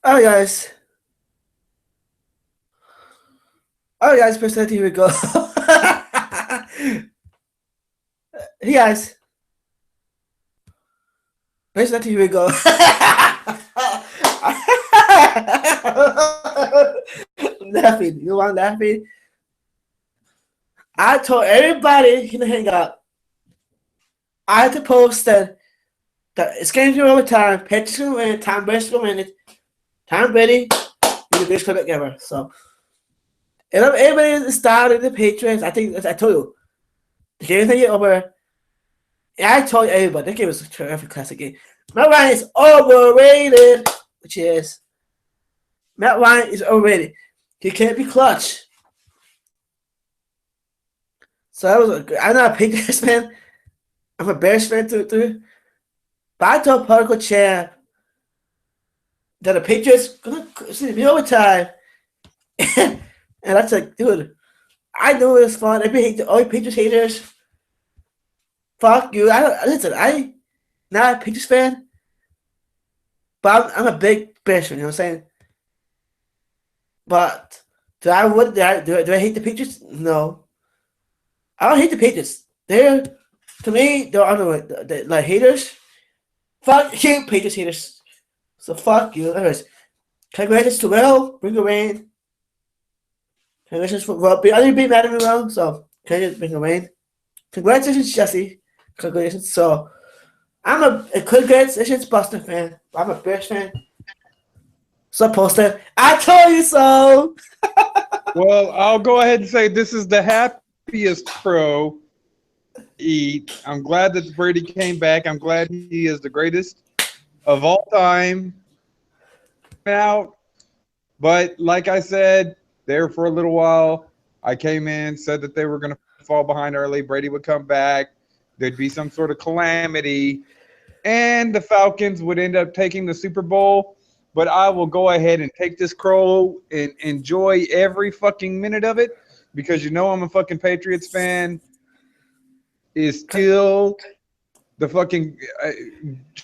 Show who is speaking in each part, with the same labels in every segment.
Speaker 1: Alright, guys. Alright, guys. Personality, here we go. Hey, guys. Personality, here we go. I'm laughing. You know why I'm laughing? I told everybody in the hangout. I had to post that it's going to be overtime. Patriots going to win. Tom Brady's going to win it. Tom Brady, you're the greatest quarterback ever. So, and everybody is down in the Patriots. I think I told you the game's going to get over. And I told everybody that game was a terrific classic game. Matt Ryan is overrated, which is Matt Ryan is overrated. He can't be clutch. So that was I'm not a Patriots fan. I'm a Bears fan too. But I told Particle Champ that the Patriots gonna be overtime. And that's like, dude, I knew it was fun. If you hate all you Patriots haters, fuck you. I'm not a Patriots fan, but I'm a big Bears fan. You know what I'm saying? But do I hate the Patriots? No, I don't hate the Patriots. To me, they're underrated. Like haters. Fuck you, Patriots haters. So fuck you. Anyways, congratulations to Will. Bring the rain. Congratulations for Rob. I didn't beat Madden wrong, so congratulations, bring the rain. Congratulations, Jesse. Congratulations. So I'm a congratulations Boston fan. I'm a Bears fan. So poster. I told you so.
Speaker 2: Well, I'll go ahead and say this is the happiest pro eat. I'm glad that Brady came back. I'm glad he is the greatest of all time. Out, but like I said, there for a little while. I came in, said that they were going to fall behind early. Brady would come back. There'd be some sort of calamity, and the Falcons would end up taking the Super Bowl. But I will go ahead and take this crow and enjoy every fucking minute of it because you know I'm a fucking Patriots fan. Is still the fucking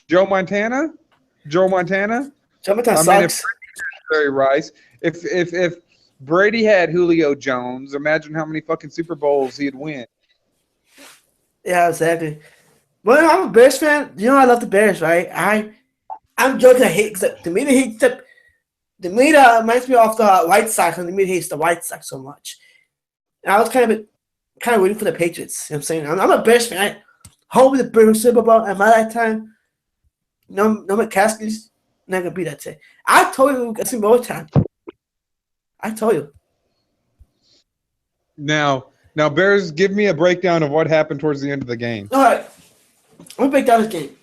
Speaker 2: Joe Montana.
Speaker 1: Joe Montana
Speaker 2: If
Speaker 1: sucks.
Speaker 2: Jerry Rice, if Brady had Julio Jones, imagine how many fucking Super Bowls he'd win.
Speaker 1: Yeah, exactly. Well, I'm a Bears fan. You know I love the Bears, right? I'm joking. I hate the media hates the media reminds me of the White Sox, and the media hates the White Sox so much. And I was kind of rooting for the Patriots. You know what I'm saying? I'm a Bears fan. I hope the Bears Super Bowl at my lifetime. No McCaskey's not gonna be that day. I told you it's in overtime. I told you.
Speaker 2: Now, Bears, give me a breakdown of what happened towards the end of the game.
Speaker 1: All right, I'm gonna break down this game.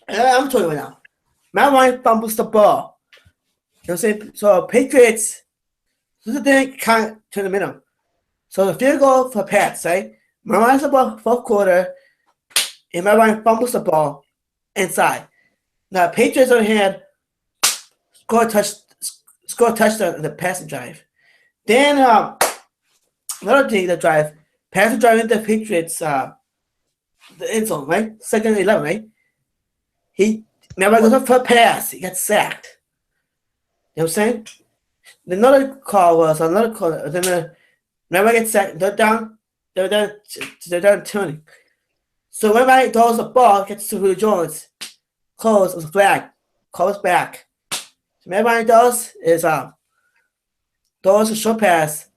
Speaker 1: I'm telling you right now. Matt Ryan fumbles the ball. You know what I'm saying? So Patriots, this is the thing, can't turn the middle. So the field goal for Pats, right? Matt Ryan's the ball fourth quarter, and Matt Ryan fumbles the ball inside. Now Patriots on hand score a touchdown in the passing drive. Then another thing, the drive, passing drive into Patriots the end zone, right? Second and 11, right? Matt Ryan goes up for a pass. He gets sacked. You know what I'm saying? Another call. Then Matt Ryan gets sacked. They're down turning. So when Ryan throws the ball, gets to Julio Jones. Calls a flag. Calls back. So Matt Ryan does is throws a short pass.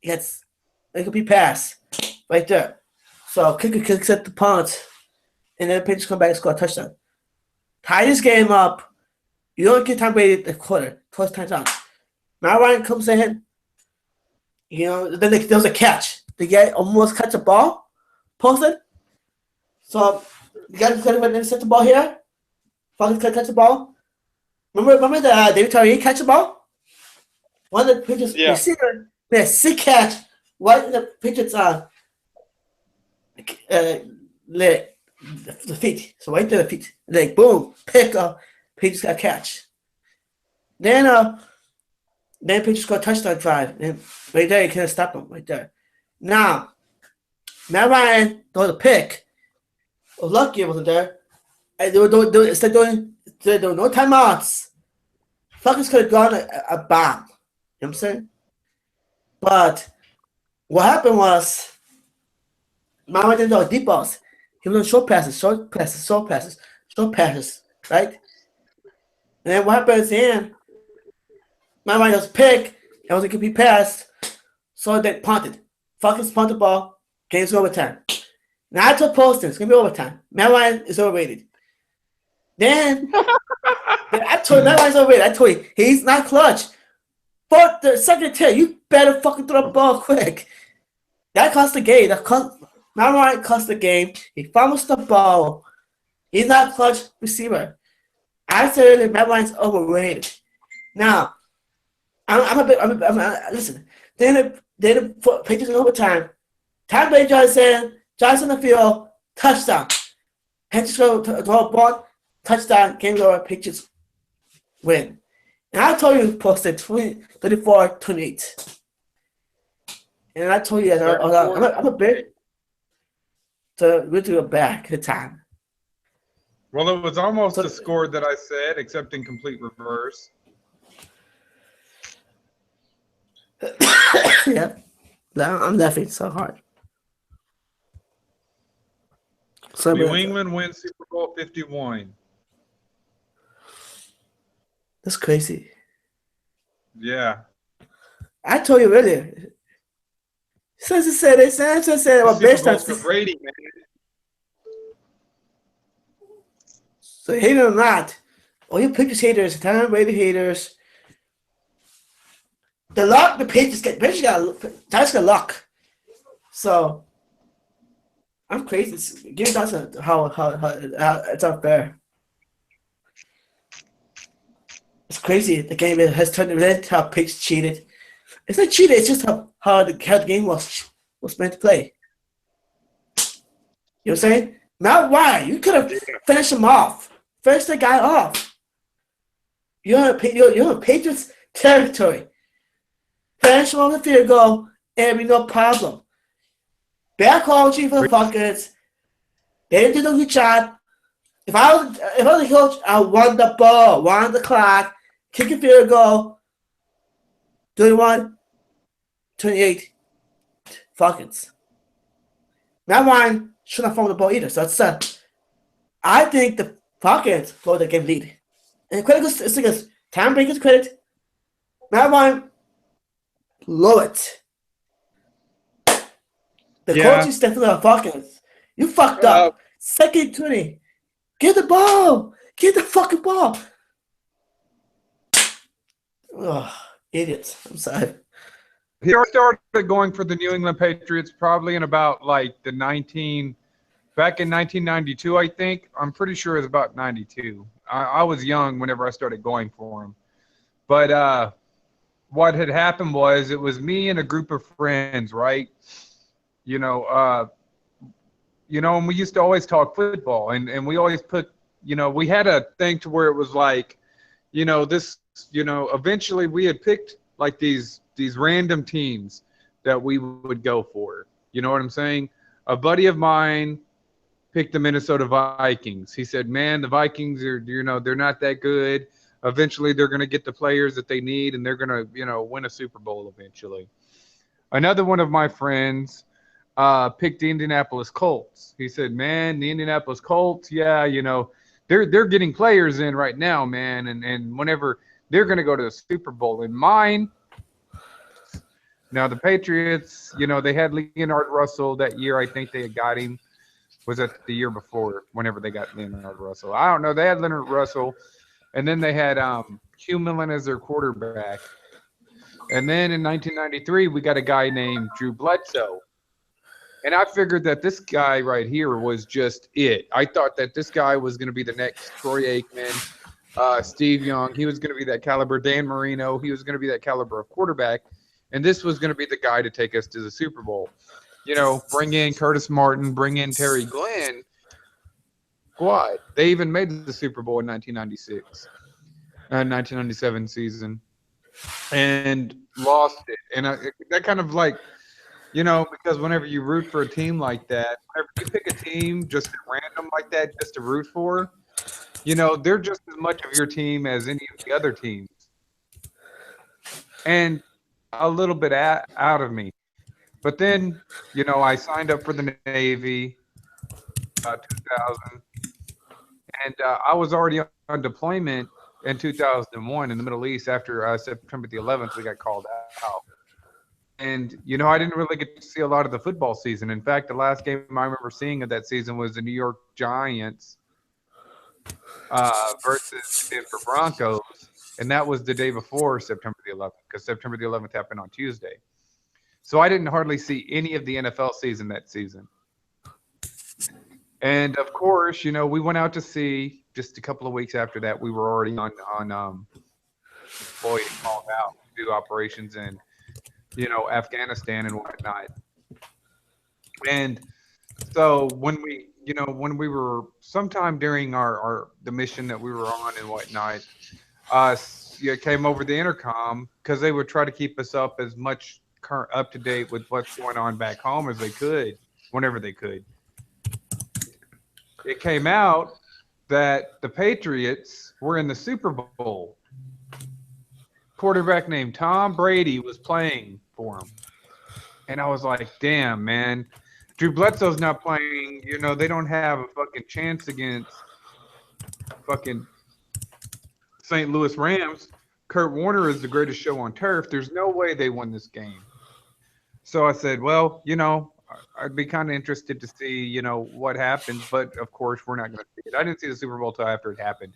Speaker 1: It could be pass right there. So kicker kicks at the punt, and then the Patriots come back and score a touchdown. Tie this game up. You don't get Tom Brady the quarter. First time out. Matt Ryan comes in. You know, then there was a catch. The guy almost catch the ball, posted. So the guy could set the ball here. Falcons could catch the ball. Remember the David Tyree catch the ball? One of the Patriots receiver made a sick catch right in the Patriots the feet. So right there the feet. Like boom, pick up. Patriots got a catch. Then Patriots got a touchdown drive. And right there you can't stop them right there. Now Matt Ryan threw the pick. Lucky it wasn't there. And they were doing no timeouts. Falcons could have gone a bomb. You know what I'm saying? But what happened was, Mama didn't know deep balls. He was doing short passes, right? And then what happened at the end, Mama was pick, and was going to be passed, so they punted. Falcons punted the ball, game's overtime. Now I told Poston it's going to be overtime. Matt Ryan is overrated. Then I told you Matt Ryan's overrated. I told you he's not clutch. For the second tier, you better fucking throw the ball quick. That cost the game. Matt Ryan cost the game. He fumbles the ball. He's not a clutch receiver. I said earlier, Matt Ryan's overrated. Now, listen. Then the Patriots in overtime. Tom Brady Johnson in the field, touchdown. Patriots go to a ball, touchdown, game over, Patriots win. And I told you posted 34-28. And I told you that I'm a bit to really go back the time.
Speaker 2: Well, it was almost the score that I said, except in complete reverse.
Speaker 1: Yeah. I'm laughing so hard. So
Speaker 2: New England wins Super Bowl 51.
Speaker 1: That's crazy.
Speaker 2: Yeah.
Speaker 1: I told you earlier. Since it said about Bearstown.
Speaker 2: Brady, man.
Speaker 1: So hate it or not, all you Patriots haters, Tom Brady haters, the Patriots got luck. So I'm crazy. Give me thoughts how it's unfair. It's crazy. The game has turned into how Patriots cheated. It's not cheated. It's just how the game was meant to play. You know what I'm saying? Not why you could have finished him off. Finish the guy off. You're in Patriots territory. Finish him on the field goal, and be no problem. Bad quality for the Falcons. They didn't do the good job. If I was the coach, I won the ball, won the clock, kick a field goal. 31-28 Falcons. Matt Ryan shouldn't have thrown the ball either. So it's I think the Falcons blow the game lead. And credit goes to Tom Brady's credit. Matt Ryan blow it. The coaching staff of the Falcons. You fucked up. Second 20. Get the ball. Get the fucking ball. Oh, idiots. I'm sorry.
Speaker 2: He started going for the New England Patriots probably in about back in 1992, I think. I'm pretty sure it was about 92. I was young whenever I started going for him. But what had happened was it was me and a group of friends, right? And we used to always talk football, and we always put, we had a thing to where it was eventually we had picked these random teams that we would go for. You know what I'm saying? A buddy of mine picked the Minnesota Vikings. He said, man, the Vikings are, they're not that good. Eventually they're going to get the players that they need, and they're going to, win a Super Bowl eventually. Another one of my friends picked the Indianapolis Colts. He said, man, the Indianapolis Colts, yeah, they're getting players in right now, man, and whenever they're going to go to the Super Bowl. And mine, now the Patriots, they had Leonard Russell that year. I think they had got him. Was that the year before, whenever they got Leonard Russell? I don't know. They had Leonard Russell, and then they had Hugh Millen as their quarterback. And then in 1993, we got a guy named Drew Bledsoe. And I figured that this guy right here was just it. I thought that this guy was going to be the next Troy Aikman, Steve Young. He was going to be that caliber. Dan Marino. He was going to be that caliber of quarterback. And this was going to be the guy to take us to the Super Bowl. Bring in Curtis Martin, bring in Terry Glenn. Squad. They even made the Super Bowl in 1996, 1997 season, and lost it. And that kind of because whenever you root for a team like that, whenever you pick a team just at random like that just to root for, they're just as much of your team as any of the other teams. and a little bit out of me. But then, I signed up for the Navy 2000, and I was already on deployment in 2001 in the Middle East. After September the 11th, we got called out. And, I didn't really get to see a lot of the football season. In fact, the last game I remember seeing of that season was the New York Giants versus the Denver Broncos. And that was the day before September the 11th, because September the 11th happened on Tuesday. So I didn't hardly see any of the NFL season that season. And, of course, we went out to see, just a couple of weeks after that, we were already on deployed and called out to do operations in Afghanistan and whatnot. And so when we were sometime during the mission that we were on and whatnot, came over the intercom, because they would try to keep us up as much up to date with what's going on back home as they could, whenever they could. It came out that the Patriots were in the Super Bowl. Quarterback named Tom Brady was playing for him. And I was like, damn, man. Drew Bledsoe's not playing. They don't have a fucking chance against fucking St. Louis Rams. Kurt Warner is the greatest show on turf. There's no way they won this game. So I said, well, I'd be kind of interested to see, what happens. But, of course, we're not going to see it. I didn't see the Super Bowl till after it happened.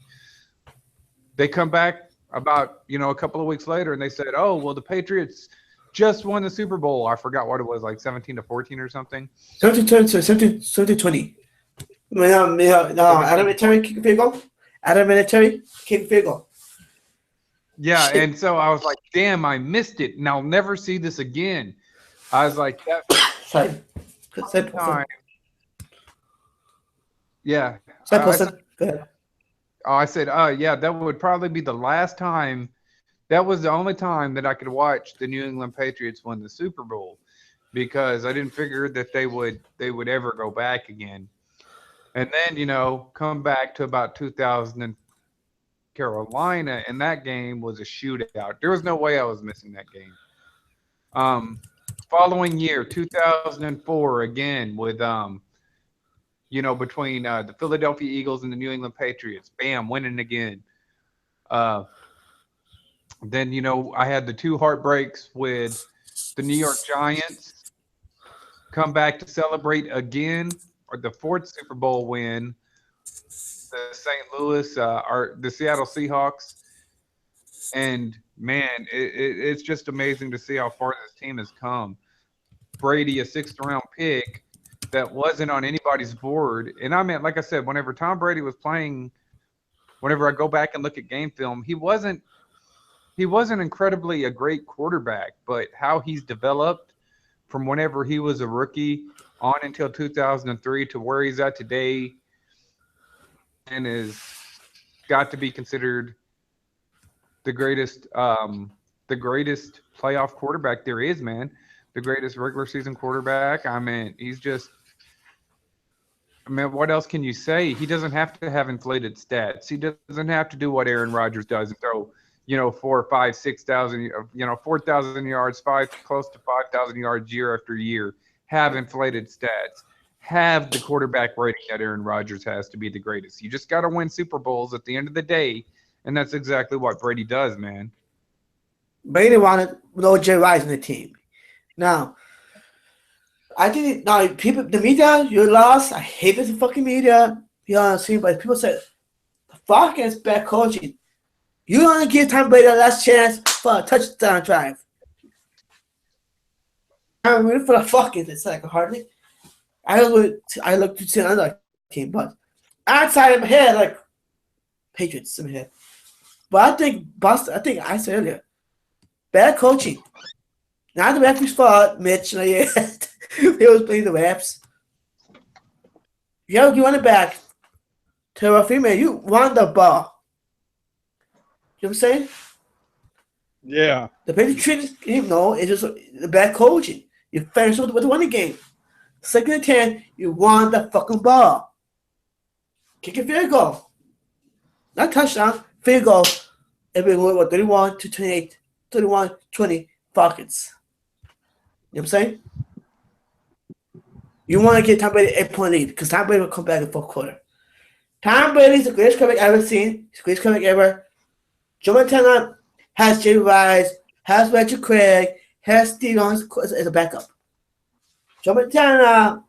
Speaker 2: They come back about, a couple of weeks later, and they said, oh, well, the Patriots just won the Super Bowl. I forgot what it was, like 17-14 or something.
Speaker 1: 17-20. No, Adam Vinatieri kick field goal. Adam Vinatieri kick field goal.
Speaker 2: Yeah, shit. And so I was like, damn, I missed it, and I'll never see this again. I was like, that time. Yeah.
Speaker 1: Go ahead.
Speaker 2: I said, yeah, that would probably be the last time. That was the only time that I could watch the New England Patriots win the Super Bowl, because I didn't figure that they would ever go back again. And then, come back to about 2000 in Carolina, and that game was a shootout. There was no way I was missing that game. Following year, 2004, again with between the Philadelphia Eagles and the New England Patriots. Bam, winning again. Then, I had the two heartbreaks with the New York Giants. Come back to celebrate again, or the fourth Super Bowl win. The St. Louis, the Seattle Seahawks. And, man, it's just amazing to see how far this team has come. Brady, a sixth-round pick that wasn't on anybody's board. And I mean, like I said, whenever Tom Brady was playing, whenever I go back and look at game film, he wasn't incredibly a great quarterback, but how he's developed from whenever he was a rookie on until 2003 to where he's at today, and is got to be considered the greatest playoff quarterback there is, man. The greatest regular season quarterback. I mean, what else can you say? He doesn't have to have inflated stats. He doesn't have to do what Aaron Rodgers does and throw, 4,000, 5,000, 6,000, 4,000 yards, close to 5,000 yards year after year. Have inflated stats. Have the quarterback rating that Aaron Rodgers has to be the greatest. You just got to win Super Bowls at the end of the day, and that's exactly what Brady does, man.
Speaker 1: Brady wanted O.J. Rice in the team. Now, I think the media, you're lost. I hate this fucking media. You know what I'm saying? But people say the Falcons bad coaching. You don't give Tom Brady a last chance for a touchdown drive. I'm rooting for the Falcons. It's like hardly. I look to see another team, but outside of my head, like Patriots in my head. But I think Boston. I think I said earlier, bad coaching. Not the referee's fault, Mitch. Not yet. He was playing the refs. You want it back to a female. You won the ball. You know what I'm saying?
Speaker 2: Yeah.
Speaker 1: The Patriots treated him, no, it's just the bad coaching. You finished with the winning game. 2nd and 10, you won the fucking ball. Kick a field goal. Not touchdown, field goal. Everyone, 31-28. 31-20 Falcons. You know what I'm saying? You want to get Tom Brady 8-point lead because Tom Brady will come back in the fourth quarter. Tom Brady's the greatest comeback I've ever seen. He's the greatest comeback ever. Joe Montana has Jay Rice, has Reggie Craig, has Steve Owens as a backup. Joe Montana,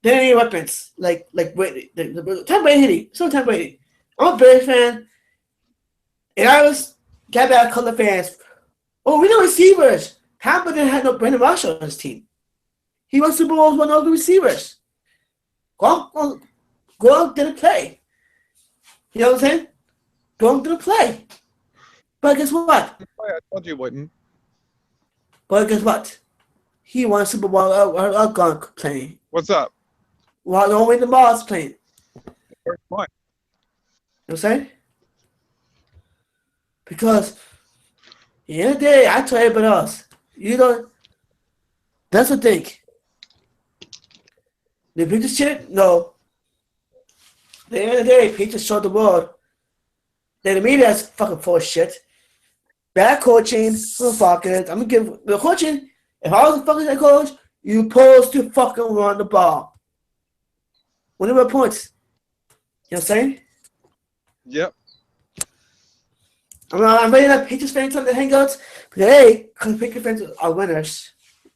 Speaker 1: they don't need weapons like Brady. Tom Brady hit him. So Tom Brady. I'm a Bears fan, and I was got back color fans. Oh, we know receivers. Tom Brady had no Brandon Marshall on his team. He won Super Bowls with no other receivers. Go out, didn't play. You know what I'm saying? Go out, didn't play. But guess what?
Speaker 2: I told you wouldn't.
Speaker 1: But guess what? He won Super Bowl out gone playing.
Speaker 2: What's up?
Speaker 1: While the only the Mars playing.
Speaker 2: What?
Speaker 1: You know what I'm saying? Because at the end of the day, I tell everybody else, you don't. That's the thing. The Patriots shit? No. At the end of the day, Patriots showed the world that the media is fucking full of shit. Bad coaching for the Falcons. I'm gonna give the coaching. If I was a fucking head coach, you're supposed to fucking run the ball. Whatever points. You know what I'm saying?
Speaker 2: Yep.
Speaker 1: I'm ready to Patriots fans on the hangouts. But hey, because Patriots fans are winners. You know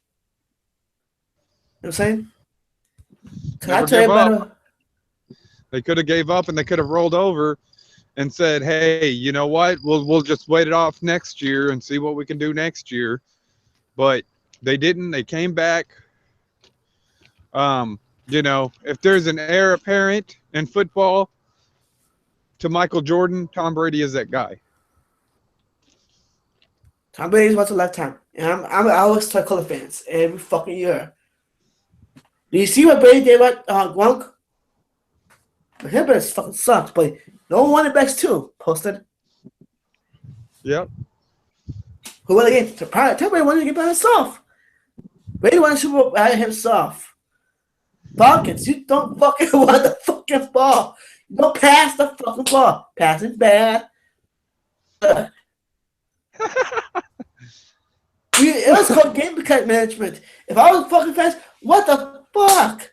Speaker 1: what I'm saying?
Speaker 2: Never give up. They could have gave up and they could have rolled over and said, "Hey, you know what? We'll just wait it off next year and see what we can do next year." But they didn't. They came back. You know, if there's an heir apparent in football to Michael Jordan, Tom Brady is that guy.
Speaker 1: Tom Brady's once a lifetime. And I always tell color fans every fucking year. Do you see what Brady did with Gronk? Him best fucking sucked, but no one wanted backs too posted.
Speaker 2: Yep.
Speaker 1: Who won the game? Tom Brady wanted to get by himself. Brady won the Super Bowl by himself. Falcons, you don't fucking want the fucking ball. You don't pass the fucking ball. Passing's bad. It was called game management. If I was fucking fast, what the fuck?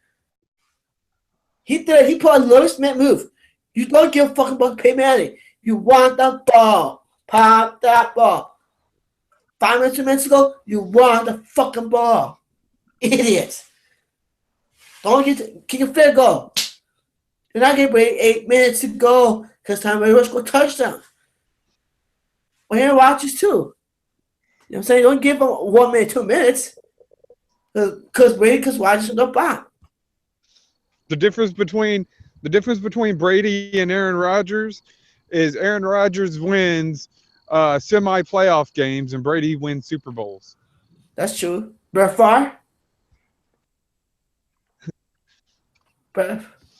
Speaker 1: He put a lowest man move. You don't give a fucking ball to Peyton Manning. You want the ball. Pop that ball. 5 minutes ago, you want the fucking ball. Idiot. Don't kick a field goal. You're not going to wait 8 minutes to go because Tom Brady was going to touchdown. Well, Aaron Rodgers too. You know what I'm saying? Don't give him 1 minute, 2 minutes. Because Rodgers will bomb.
Speaker 2: The difference between Brady and Aaron Rodgers is Aaron Rodgers wins semi-playoff games and Brady wins Super Bowls.
Speaker 1: That's true. Brett Favre?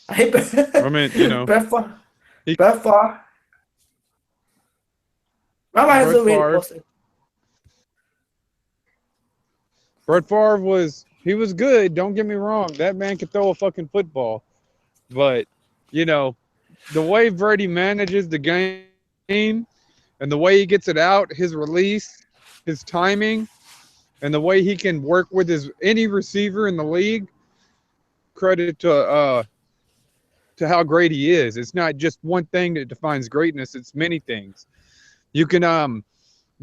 Speaker 1: I hate Brett.
Speaker 2: I mean, you know.
Speaker 1: Brett Favre. Brett Favre.
Speaker 2: Brett Favre was good. Don't get me wrong. That man could throw a fucking football. But, you know, the way Brady manages the game and the way he gets it out, his release, his timing, and the way he can work with any receiver in the league, credit to how great he is. It's not just one thing that defines greatness. It's many things. You can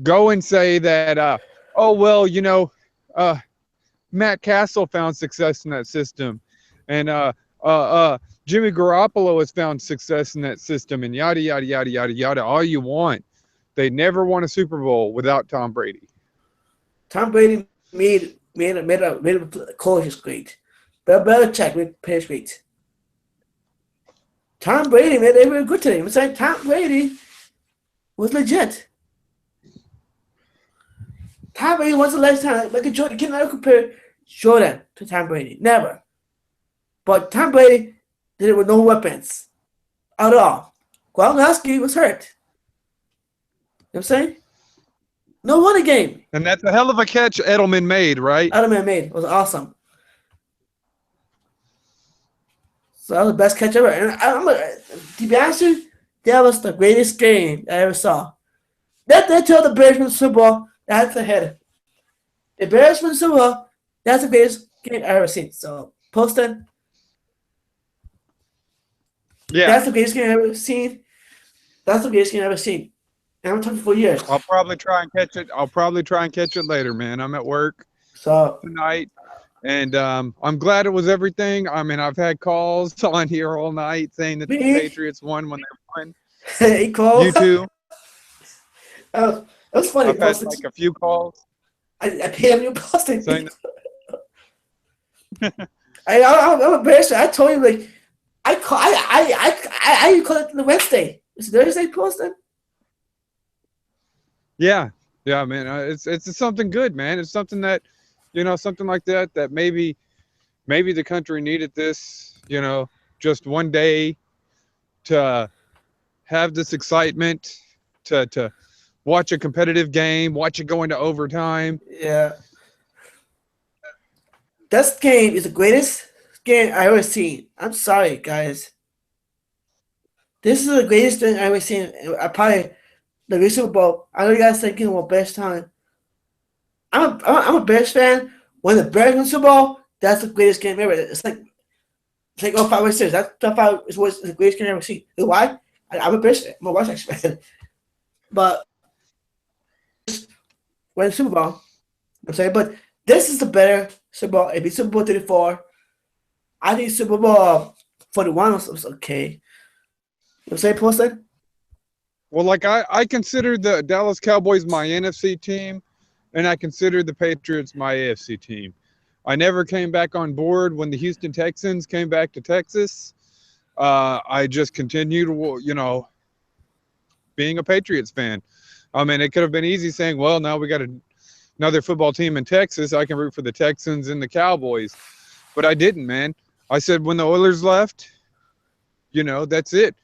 Speaker 2: go and say that, Matt Castle found success in that system, and Jimmy Garoppolo has found success in that system, and yada yada yada yada yada. All you want. They never won a Super Bowl without Tom Brady.
Speaker 1: Tom Brady made a coaches great. But Belichick made players great. Tom Brady made everyone good today. I'm saying Tom Brady was legit. Tom Brady was a lifetime. Like a Jordan, you can never compare Jordan to Tom Brady. Never. But Tom Brady did it with no weapons at all. Gronkowski was hurt. You know what I'm saying? No won a game.
Speaker 2: And that's a hell of a catch Edelman made, right?
Speaker 1: Edelman made. It was awesome. So that was the best catch ever. And to be honest with you, that was the greatest game I ever saw. They tell the Bears win the Super Bowl. That's the head. The Bears win the Super Bowl. That's the greatest game I've ever seen. So, Poston,
Speaker 2: Yeah,
Speaker 1: that's the greatest game I've ever seen. That's the greatest game I've ever seen. And I'm talking for years.
Speaker 2: I'll probably try and catch it. I'll probably try and catch it later, man. I'm at work
Speaker 1: So,
Speaker 2: tonight, and I'm glad it was everything. I mean, I've had calls on here all night saying that the
Speaker 1: me,
Speaker 2: Patriots won when they won.
Speaker 1: equal.
Speaker 2: You too.
Speaker 1: That was funny.
Speaker 2: I've had
Speaker 1: Poston.
Speaker 2: like a few calls
Speaker 1: I paid him posting.
Speaker 2: saying
Speaker 1: I'm embarrassed. I told him like I call it the Wednesday. It's Thursday posting.
Speaker 2: yeah, man. It's something good, man. It's something that, something like that maybe the country needed this, just one day to have this excitement, to watch a competitive game, watch it go into overtime.
Speaker 1: Yeah. This game is the greatest game I ever seen. I'm sorry, guys. This is the greatest thing I ever seen. I probably the Super Bowl. I know you guys thinking about Bearstown. I'm a Bears fan. When the Bears win Super Bowl, that's the greatest game ever. It's like 5 or 6. That's the greatest game I ever seen. You know why? I'm a Bears fan. I'm a White Sox fan. But when the Super Bowl, I'm saying, but this is the better Super Bowl. It'd be Super Bowl 34. I think Super Bowl 41 was okay. You know what I'm saying, Poston?
Speaker 2: Well, like I consider the Dallas Cowboys my NFC team, and I consider the Patriots my AFC team. I never came back on board when the Houston Texans came back to Texas. I just continued, being a Patriots fan. I mean, it could have been easy saying, well, now we got another football team in Texas. I can root for the Texans and the Cowboys. But I didn't, man. I said when the Oilers left, that's it.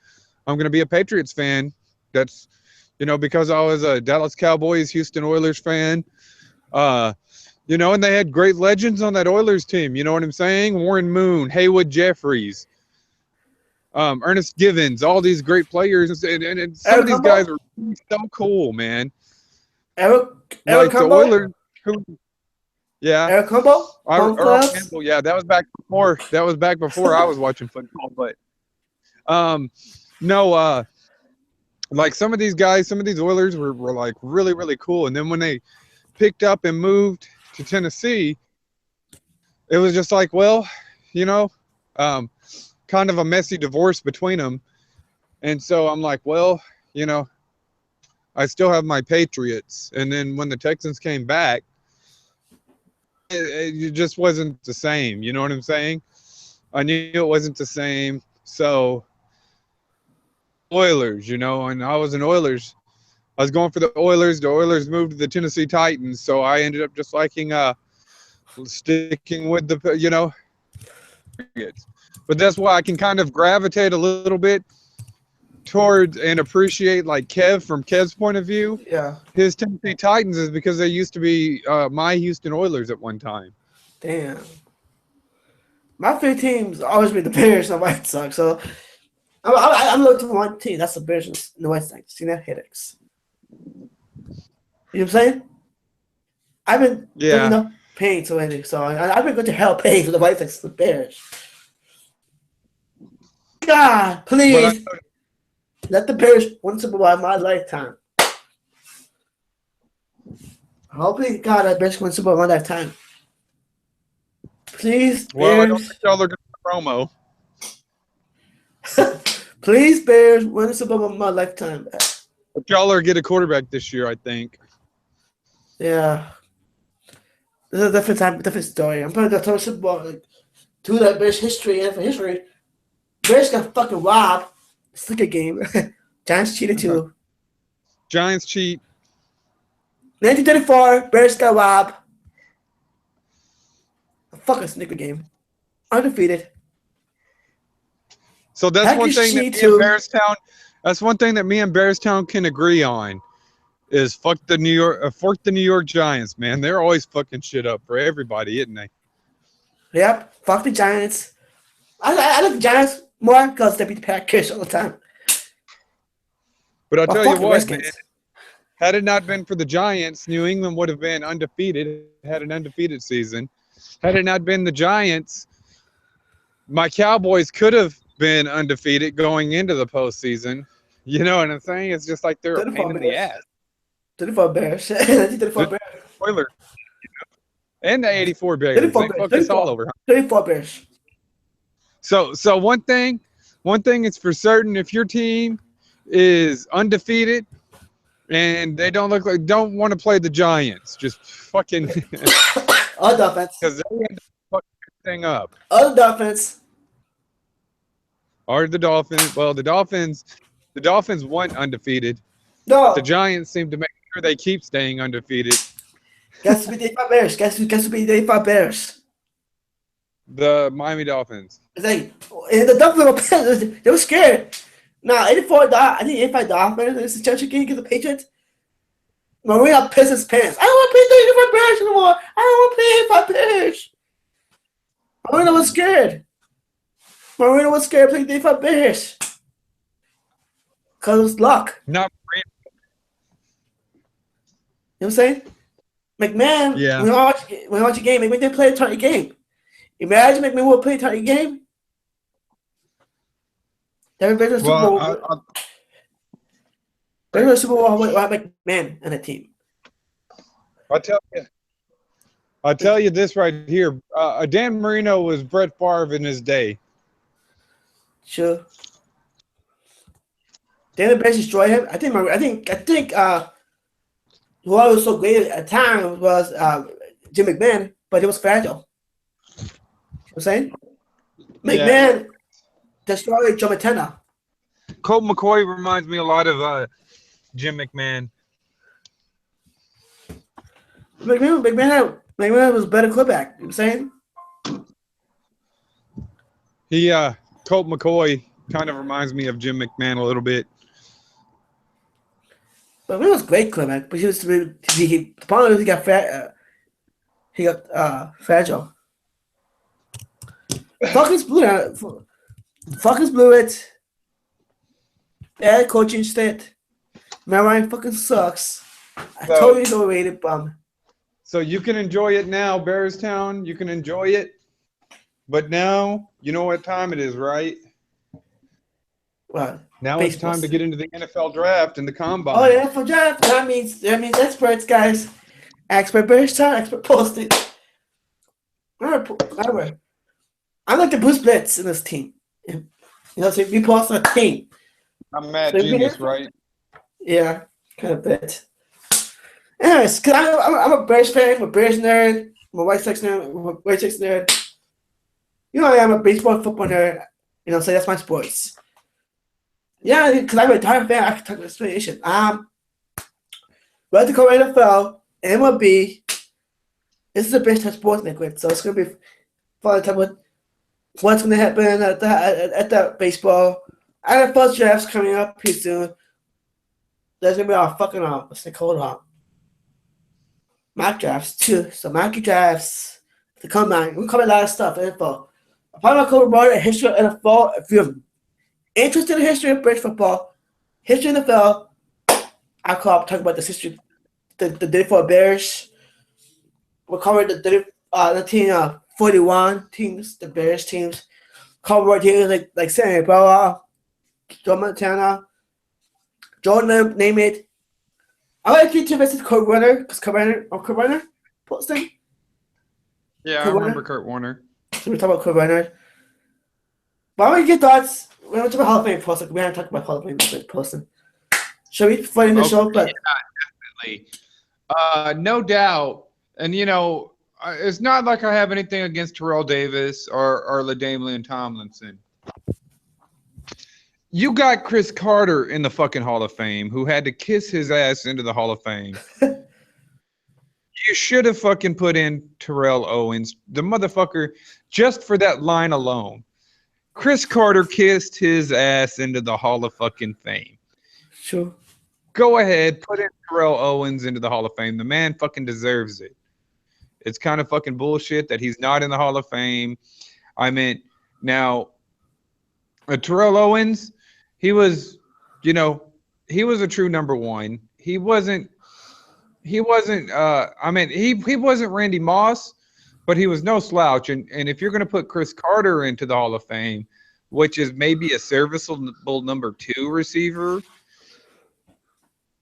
Speaker 2: I'm going to be a Patriots fan. That's, because I was a Dallas Cowboys, Houston Oilers fan. And they had great legends on that Oilers team. You know what I'm saying? Warren Moon, Haywood Jeffries, Ernest Givens, all these great players. And some of these guys are so cool, man.
Speaker 1: Eric
Speaker 2: the
Speaker 1: Campbell?
Speaker 2: Oilers. Yeah.
Speaker 1: Eric Campbell?
Speaker 2: Campbell, yeah, that was back before. That was back before I was watching football. But no, like some of these guys, some of these Oilers were like really, really cool. And then when they picked up and moved to Tennessee, it was just like, well, kind of a messy divorce between them. And so I'm like, well, I still have my Patriots. And then when the Texans came back, it just wasn't the same. You know what I'm saying? I knew it wasn't the same. So Oilers, and I was an Oilers. I was going for the Oilers. The Oilers moved to the Tennessee Titans. So I ended up just liking sticking with the, Patriots. But that's why I can kind of gravitate a little bit towards and appreciate like Kev from Kev's point of view.
Speaker 1: Yeah.
Speaker 2: His Tennessee Titans is because they used to be my Houston Oilers at one time.
Speaker 1: Damn. My favorite team's always been the Bears and the White Sox. So I'm looking for one team. That's the Bears and the White Sox. See that headaches. You know what I'm saying? I've been paying to anything. So I've been going to hell paying for the White Sox and the Bears. God, please. Let the Bears win Super Bowl in my lifetime. Hopefully, God, that Bears win Super Bowl in my lifetime. Please,
Speaker 2: Well,
Speaker 1: Bears.
Speaker 2: I don't think y'all are going to promo.
Speaker 1: Please, Bears, win the Super Bowl in my lifetime.
Speaker 2: But y'all are get a quarterback this year, I think.
Speaker 1: Yeah. This is a different story. I'm probably going to tell Super Bowl to that Bears history and for history. Bears got fucking robbed. It's like a game. Giants cheated too.
Speaker 2: Giants cheat.
Speaker 1: 1934, Bears got robbed. A fucking snicker game. Undefeated.
Speaker 2: So that's one thing that me and Bearstown. That's one thing that me and Bearstown can agree on. Is fuck the New York Giants, man. They're always fucking shit up for everybody, isn't they?
Speaker 1: Yep. Fuck the Giants. I like the Giants more because they beat the Packers all the time.
Speaker 2: But I'll tell you what, man. Had it not been for the Giants, New England would have been undefeated, had an undefeated season. Had it not been the Giants, my Cowboys could have been undefeated going into the postseason. You know what I'm saying? It's just like they're a pain
Speaker 1: 34
Speaker 2: in the
Speaker 1: Bears.
Speaker 2: ass.
Speaker 1: 34 Bears. 34
Speaker 2: The
Speaker 1: Bears.
Speaker 2: Oilers and the 84 Bears.
Speaker 1: 34
Speaker 2: They
Speaker 1: Bears.
Speaker 2: fucked us all
Speaker 1: 34.
Speaker 2: over.
Speaker 1: 34 Bears.
Speaker 2: So one thing is for certain: if your team is undefeated and they don't want to play the Giants, just fucking
Speaker 1: All Dolphins.
Speaker 2: because they end up fucking thing up.
Speaker 1: All Dolphins.
Speaker 2: Or the Dolphins. Well, the Dolphins went undefeated.
Speaker 1: No.
Speaker 2: The Giants seem to make sure they keep staying undefeated.
Speaker 1: Guess who beat the 85 Bears? Guess who beat the 85 Bears?
Speaker 2: The Miami Dolphins.
Speaker 1: It's like, and the Dolphins, they were scared. Nah, 84, I think 85 Dolphins, this is a championship game against the Patriots. Marino pissed his pants. I don't want to play the 85 Bears anymore. I don't want to play 85 Bears. Marino was scared. Marino was scared to play the 85 Bears. Because it was luck.
Speaker 2: Not
Speaker 1: You know what I'm saying? McMahon,
Speaker 2: Yeah.
Speaker 1: when I watch a game, McMahon didn't play a target game. Imagine McMahon would play a target game. Every better Super Bowl. Better Super Bowl with McMahon and a team.
Speaker 2: I'll tell you this right here. Dan Marino was Brett Favre in his day.
Speaker 1: Sure. Did the Bears destroy him? I think who was so great at the time was Jim McMahon, but it was fragile. You know what I'm saying? McMahon destroyed Joe Montana.
Speaker 2: Colt McCoy reminds me a lot of Jim McMahon.
Speaker 1: McMahon was a better quarterback. You know what I'm saying?
Speaker 2: Colt McCoy kind of reminds me of Jim McMahon a little bit.
Speaker 1: But McMahon was a great quarterback, but the problem is he got fragile. Falcons blew it. Bad coaching state. Matt Ryan fucking sucks. I totally overrated bum.
Speaker 2: So you can enjoy it now, Bearstown. You can enjoy it. But now, you know what time it is, right?
Speaker 1: What?
Speaker 2: Now it's time to get into the NFL draft and the combine.
Speaker 1: Oh, yeah, for draft. That means experts, guys. Expert Bearstown, expert posted. Remember, I'm like the Bruce Blitz in this team. You know, so we post a team.
Speaker 2: I'm mad genius, right?
Speaker 1: Yeah, kind of bit. Anyways, because I'm a Bears fan, I'm a Bears nerd, I'm a White Sox nerd. You know, I'm a baseball, football nerd. You know, so that's my sports. Yeah, because I'm a retired fan, I can talk about this situation. Right to cover NFL, MLB. This is a big time sports liquid, so it's going to be fun to talk about what's going to happen at the baseball. NFL drafts coming up pretty soon. There's going to be our fucking, what's it called? Mock drafts, too. So mock drafts, the combine. We'll cover a lot of stuff, NFL. I'll probably cover more the history of NFL. If you're interested in the history of British football, history of NFL, I'll talk about this history, the day for Bears. We'll cover the 1941 teams, the Bears teams. Cover teams like Sammy Boa, Joe Montana, Jordan, name it. I like you to visit Kurt Warner, because Kurt Warner posting.
Speaker 2: Yeah, I remember Kurt Warner.
Speaker 1: So we talk about Kurt Warner. But I want to get thoughts. We haven't talked about Hall of Fame posting. We haven't talked about Hall of Fame posting. Should we find the show? But
Speaker 2: yeah, definitely. No doubt. And, you know, it's not like I have anything against Terrell Davis or LaDainian Tomlinson. You got Chris Carter in the fucking Hall of Fame who had to kiss his ass into the Hall of Fame. You should have fucking put in Terrell Owens, the motherfucker, just for that line alone. Chris Carter kissed his ass into the Hall of fucking Fame.
Speaker 1: Sure.
Speaker 2: Go ahead, put in Terrell Owens into the Hall of Fame. The man fucking deserves it. It's kind of fucking bullshit that he's not in the Hall of Fame. I mean, now, Terrell Owens, he was a true number one. he wasn't. He wasn't. I mean, he wasn't Randy Moss, but he was no slouch. And if you're going to put Chris Carter into the Hall of Fame, which is maybe a serviceable number 2 receiver, I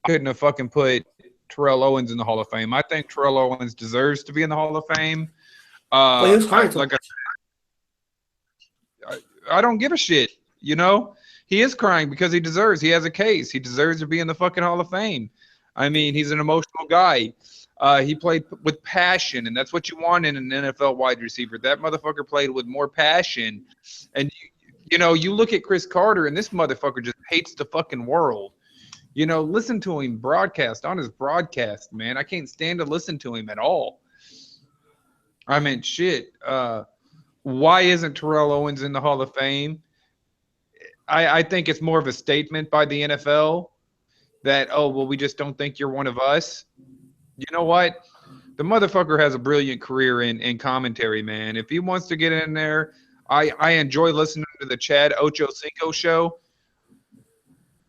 Speaker 2: couldn't have fucking put Terrell Owens in the Hall of Fame. I think Terrell Owens deserves to be in the Hall of Fame.
Speaker 1: Well, he was crying too.
Speaker 2: I don't give a shit. You know, he is crying because he deserves. He has a case. He deserves to be in the fucking Hall of Fame. I mean, he's an emotional guy. He played with passion, and that's what you want in an NFL wide receiver. That motherfucker played with more passion. And, you know, you look at Chris Carter, and this motherfucker just hates the fucking world. You know, listen to him broadcast on his broadcast, man. I can't stand to listen to him at all. I mean, shit. Why isn't Terrell Owens in the Hall of Fame? I think it's more of a statement by the NFL that, oh, well, we just don't think you're one of us. You know what? The motherfucker has a brilliant career in commentary, man. If he wants to get in there, I enjoy listening to the Chad Ochocinco show,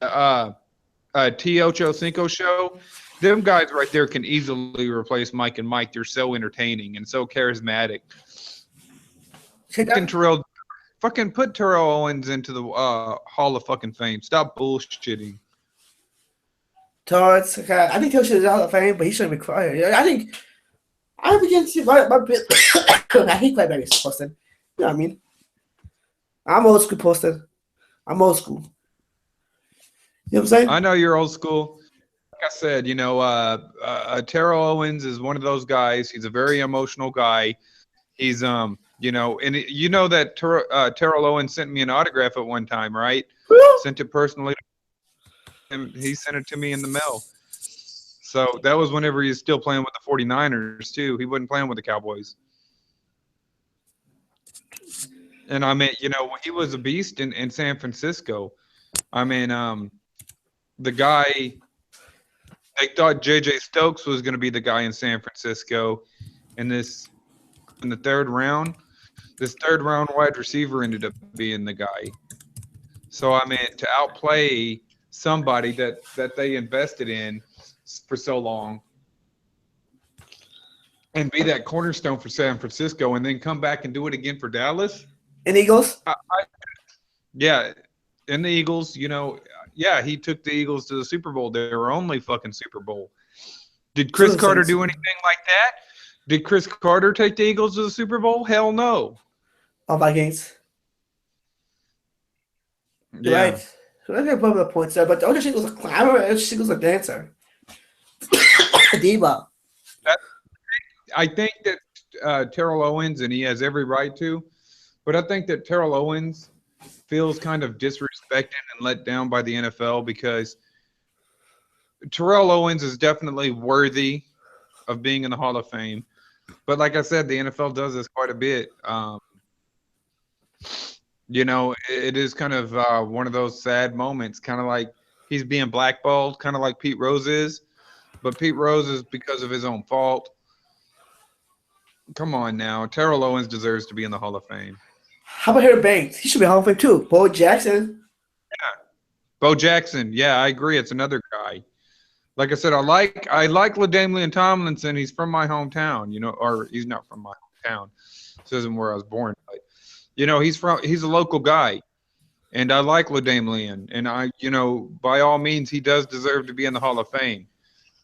Speaker 2: T Ochocinco show. Them guys right there can easily replace Mike and Mike. They're so entertaining and so charismatic. Fucking put Terrell Owens into the Hall of fucking Fame. Stop bullshitting.
Speaker 1: Torrance, I think Terrell should be in the Hall of Fame, but he shouldn't be crying. I think I begin to see my I hate crybabies posted. You know what I mean? I'm old school posted. I'm old school. You know what I'm saying?
Speaker 2: I know you're old school. Like I said, you know, Terrell Owens is one of those guys. He's a very emotional guy. He's you know, and you know that Terrell Owens sent me an autograph at one time, right? Sent it personally. And he sent it to me in the mail. So that was whenever he was still playing with the 49ers, too. He wasn't playing with the Cowboys. And I mean, you know, he was a beast in San Francisco. I mean, the guy, they thought J.J. Stokes was going to be the guy in San Francisco. In the third round, this third round wide receiver ended up being the guy. So, I mean, to outplay somebody that they invested in for so long and be that cornerstone for San Francisco and then come back and do it again for Dallas.
Speaker 1: And Eagles?
Speaker 2: Yeah, and the Eagles, you know, yeah, he took the Eagles to the Super Bowl. They were only fucking Super Bowl. Did Chris Carter do anything like that? Did Chris Carter take the Eagles to the Super Bowl? Hell no.
Speaker 1: All Vikings.
Speaker 2: Yeah.
Speaker 1: Right. So I got the points there, but Ocho Cinco's a climber. Ocho Cinco's a dancer. Diva.
Speaker 2: I think that Terrell Owens, and he has every right to, but I think that Terrell Owens feels kind of disrespected and let down by the NFL because Terrell Owens is definitely worthy of being in the Hall of Fame. But like I said, the NFL does this quite a bit. You know, it is kind of one of those sad moments, kind of like he's being blackballed, kind of like Pete Rose is. But Pete Rose is because of his own fault. Come on now. Terrell Owens deserves to be in the Hall of Fame.
Speaker 1: How about Harry Banks? He should be in the Hall of Fame too. Bo Jackson.
Speaker 2: Yeah. Bo Jackson. Yeah, I agree. It's another guy. Like I said, I like LaDainian Tomlinson. He's from my hometown, you know, or he's not from my hometown. This isn't where I was born, but you know, he's a local guy. And I like LaDainian. And I, you know, by all means, he does deserve to be in the Hall of Fame.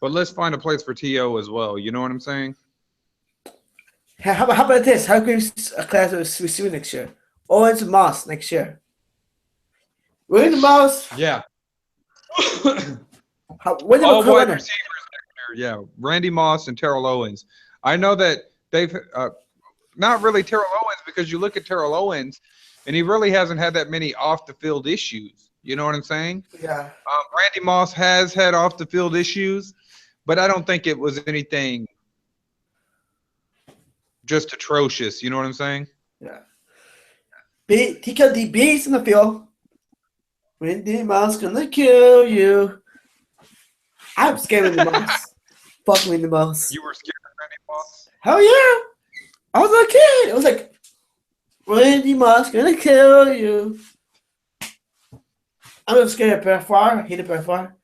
Speaker 2: But let's find a place for T.O. as well. You know what I'm saying?
Speaker 1: How about this? How can a class of receiver next year? Owens and Moss next year. We're in the Moss.
Speaker 2: Yeah.
Speaker 1: All
Speaker 2: wide receivers next year. Yeah. Randy Moss and Terrell Owens. I know that they've not really Terrell Owens because you look at Terrell Owens and he really hasn't had that many off the field issues. You know what I'm saying?
Speaker 1: Yeah.
Speaker 2: Randy Moss has had off the field issues, but I don't think it was anything just atrocious. You know what I'm saying?
Speaker 1: Yeah. He killed the beast in the field. Randy Moss gonna kill you. I'm scared of the Moss. Fuck me the Moss.
Speaker 2: You were scared of Randy Moss?
Speaker 1: Hell yeah. I was a kid. It was like, Randy Moss gonna kill you. I'm scared of Brett Favre. I hated Brett Favre.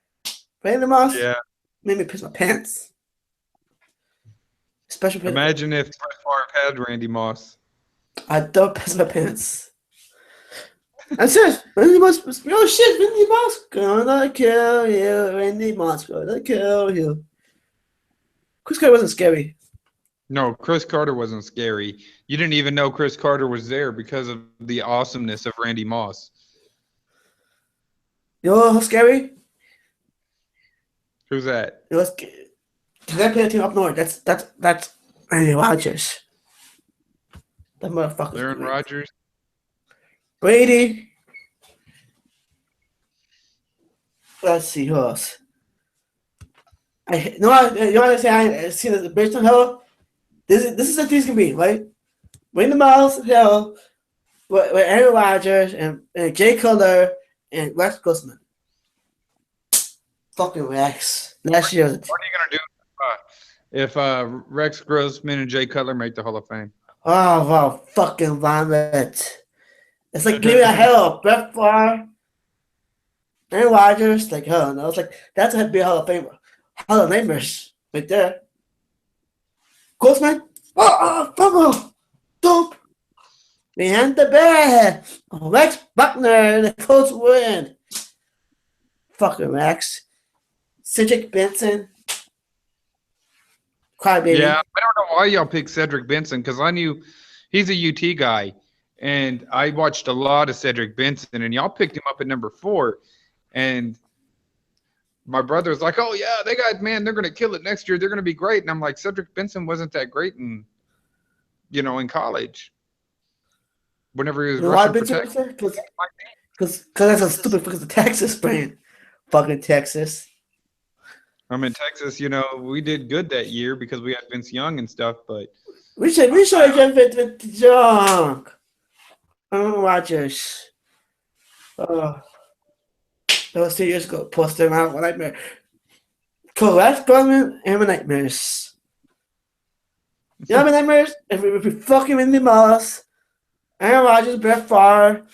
Speaker 1: Randy Moss.
Speaker 2: Yeah.
Speaker 1: Made me piss my pants. Special.
Speaker 2: Imagine if Brett Favre had Randy Moss.
Speaker 1: I don't piss my pants. That's it. Randy Moss. Oh shit, Randy Moss gonna kill you. Randy Moss gonna kill you. Chris Carter wasn't scary.
Speaker 2: No, Chris Carter wasn't scary. You didn't even know Chris Carter was there because of the awesomeness of Randy Moss.
Speaker 1: You know what's scary?
Speaker 2: Who's that?
Speaker 1: It was. Cause I play a team up north. That's Randy Rodgers. That motherfucker.
Speaker 2: Aaron Rodgers.
Speaker 1: Brady. Let's see who else. You know what I say? I see the Bearstown Hill. This is what these can be, right? Win the Miles Hill with Aaron Rodgers and Jay Cutler and Rex Grossman. Fucking Rex. Last year.
Speaker 2: What are you gonna do if Rex Grossman and Jay Cutler make the Hall of Fame?
Speaker 1: Oh wow, fucking vomit. It's like giving a hell. Brett Favre, Aaron Rodgers, like hell no. It's like that's a big Hall of Famer. Hall of Famers right there. Grossman, fumble, dope. Behind the back. Rex Buckner, the Colts win. Fucking Rex. Cedric Benson. Crybaby.
Speaker 2: Yeah, I don't know why y'all picked Cedric Benson because I knew he's a UT guy, and I watched a lot of Cedric Benson, and y'all picked him up at number 4, and my brother was like, "Oh yeah, they're gonna kill it next year. They're gonna be great," and I'm like, Cedric Benson wasn't that great in college. Whenever he was rushing for
Speaker 1: because that's a stupid because of Texas brand. Fucking Texas.
Speaker 2: I'm in Texas, we did good that year because we had Vince Young and stuff, but
Speaker 1: We should have with Young. Aaron Rodgers. That was 2 years ago. Posted him out. Nightmare. Correct, Gorman, and my nightmares. You know my nightmares? If we fucking in the Moss, Aaron Rodgers, Brett Favre,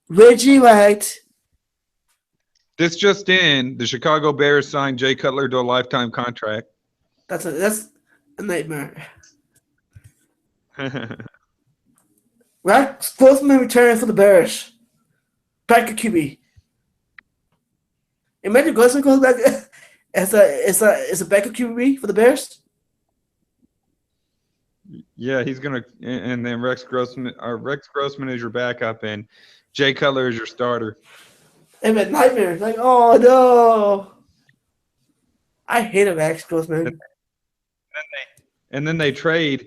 Speaker 1: Reggie White.
Speaker 2: this just in, the Chicago Bears signed Jay Cutler to a lifetime contract.
Speaker 1: That's a nightmare. Right? Sportsman return for the Bears. Back at QB. Imagine Grossman goes back as a backup QB for the Bears.
Speaker 2: Yeah, he's gonna, and then Rex Grossman is your backup, and Jay Cutler is your starter.
Speaker 1: And a nightmare. Like, oh no. I hate a Rex Grossman.
Speaker 2: And then they trade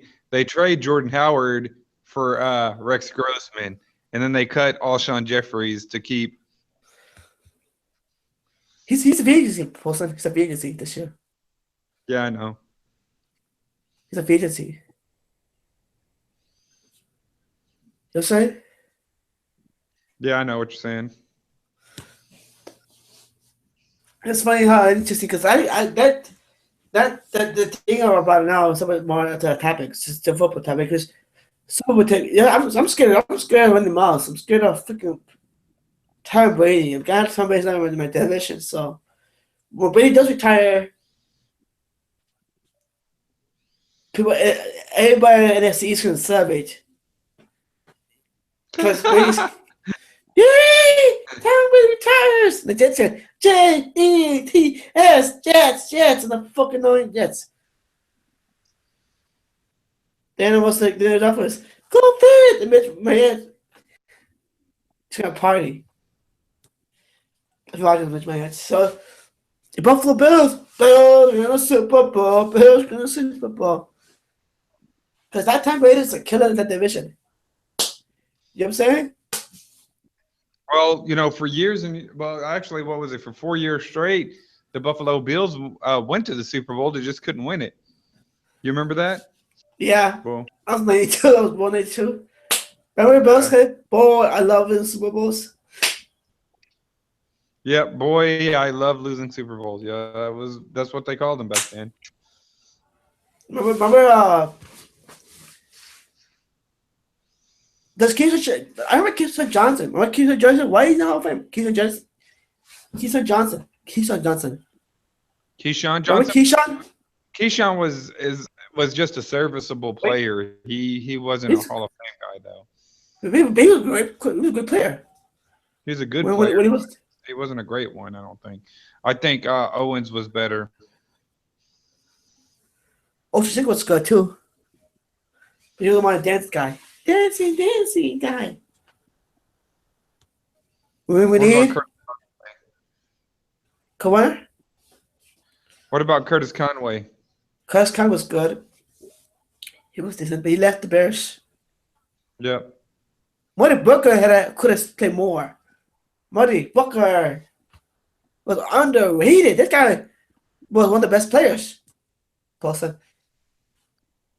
Speaker 2: Jordan Howard for Rex Grossman, and then they cut Alshon Jeffries to keep.
Speaker 1: He's a free agency person. He's a free agency this year.
Speaker 2: Yeah, I know.
Speaker 1: He's a free agency. You know what I'm saying?
Speaker 2: Yeah, I know what you're saying.
Speaker 1: It's funny how interesting because the thing about it now is somewhat more to the topic. It's just the football topic because someone would take. Yeah, I'm scared. I'm scared of Randy Moss. I'm scared of freaking Tom Brady. I've got Tom Brady's not in my division. So when Brady does retire, everybody in the NFC is going to celebrate because Brady's. Yay! Tom Brady retires. The Jets said Jets, Jets, and the fucking annoying Jets. Then it was like the office. Go fit! And Mitch my head. He's gonna party. If you watch Mitch my head. So the Buffalo Bills gonna Super Bowl. Bills gonna Super Bowl. Because that time Brady is a killer in that division. You know what I'm saying?
Speaker 2: Well, for years actually, what was it? For 4 years straight, the Buffalo Bills went to the Super Bowl. They just couldn't win it. You remember that?
Speaker 1: Yeah.
Speaker 2: Well,
Speaker 1: I was 92. I was born 92. Remember the Bills said, boy, I love the Super Bowls.
Speaker 2: Yeah, boy, I love losing Super Bowls. Yeah, that's what they called them back then.
Speaker 1: Remember does I remember Keyshawn Johnson. Remember Keyshawn Johnson? Why is he not Hall of Fame? Keyshawn Johnson.
Speaker 2: Keyshawn
Speaker 1: Remember
Speaker 2: Johnson.
Speaker 1: Keyshawn?
Speaker 2: Keyshawn was just a serviceable player. He wasn't a Hall of Fame guy though.
Speaker 1: He was a good player.
Speaker 2: He was a good
Speaker 1: When
Speaker 2: player.
Speaker 1: he was,
Speaker 2: He wasn't a great one, I don't think. I think Owens was better.
Speaker 1: Ocean was good too. But he was my dance guy. Dancing guy. We
Speaker 2: What
Speaker 1: need.
Speaker 2: about
Speaker 1: Come on.
Speaker 2: What about Curtis Conway?
Speaker 1: Curtis Conway was good. He was decent, but he left the Bears.
Speaker 2: Yep.
Speaker 1: Marty Booker could have played more. Marty Booker was underrated. This guy was one of the best players. Boston.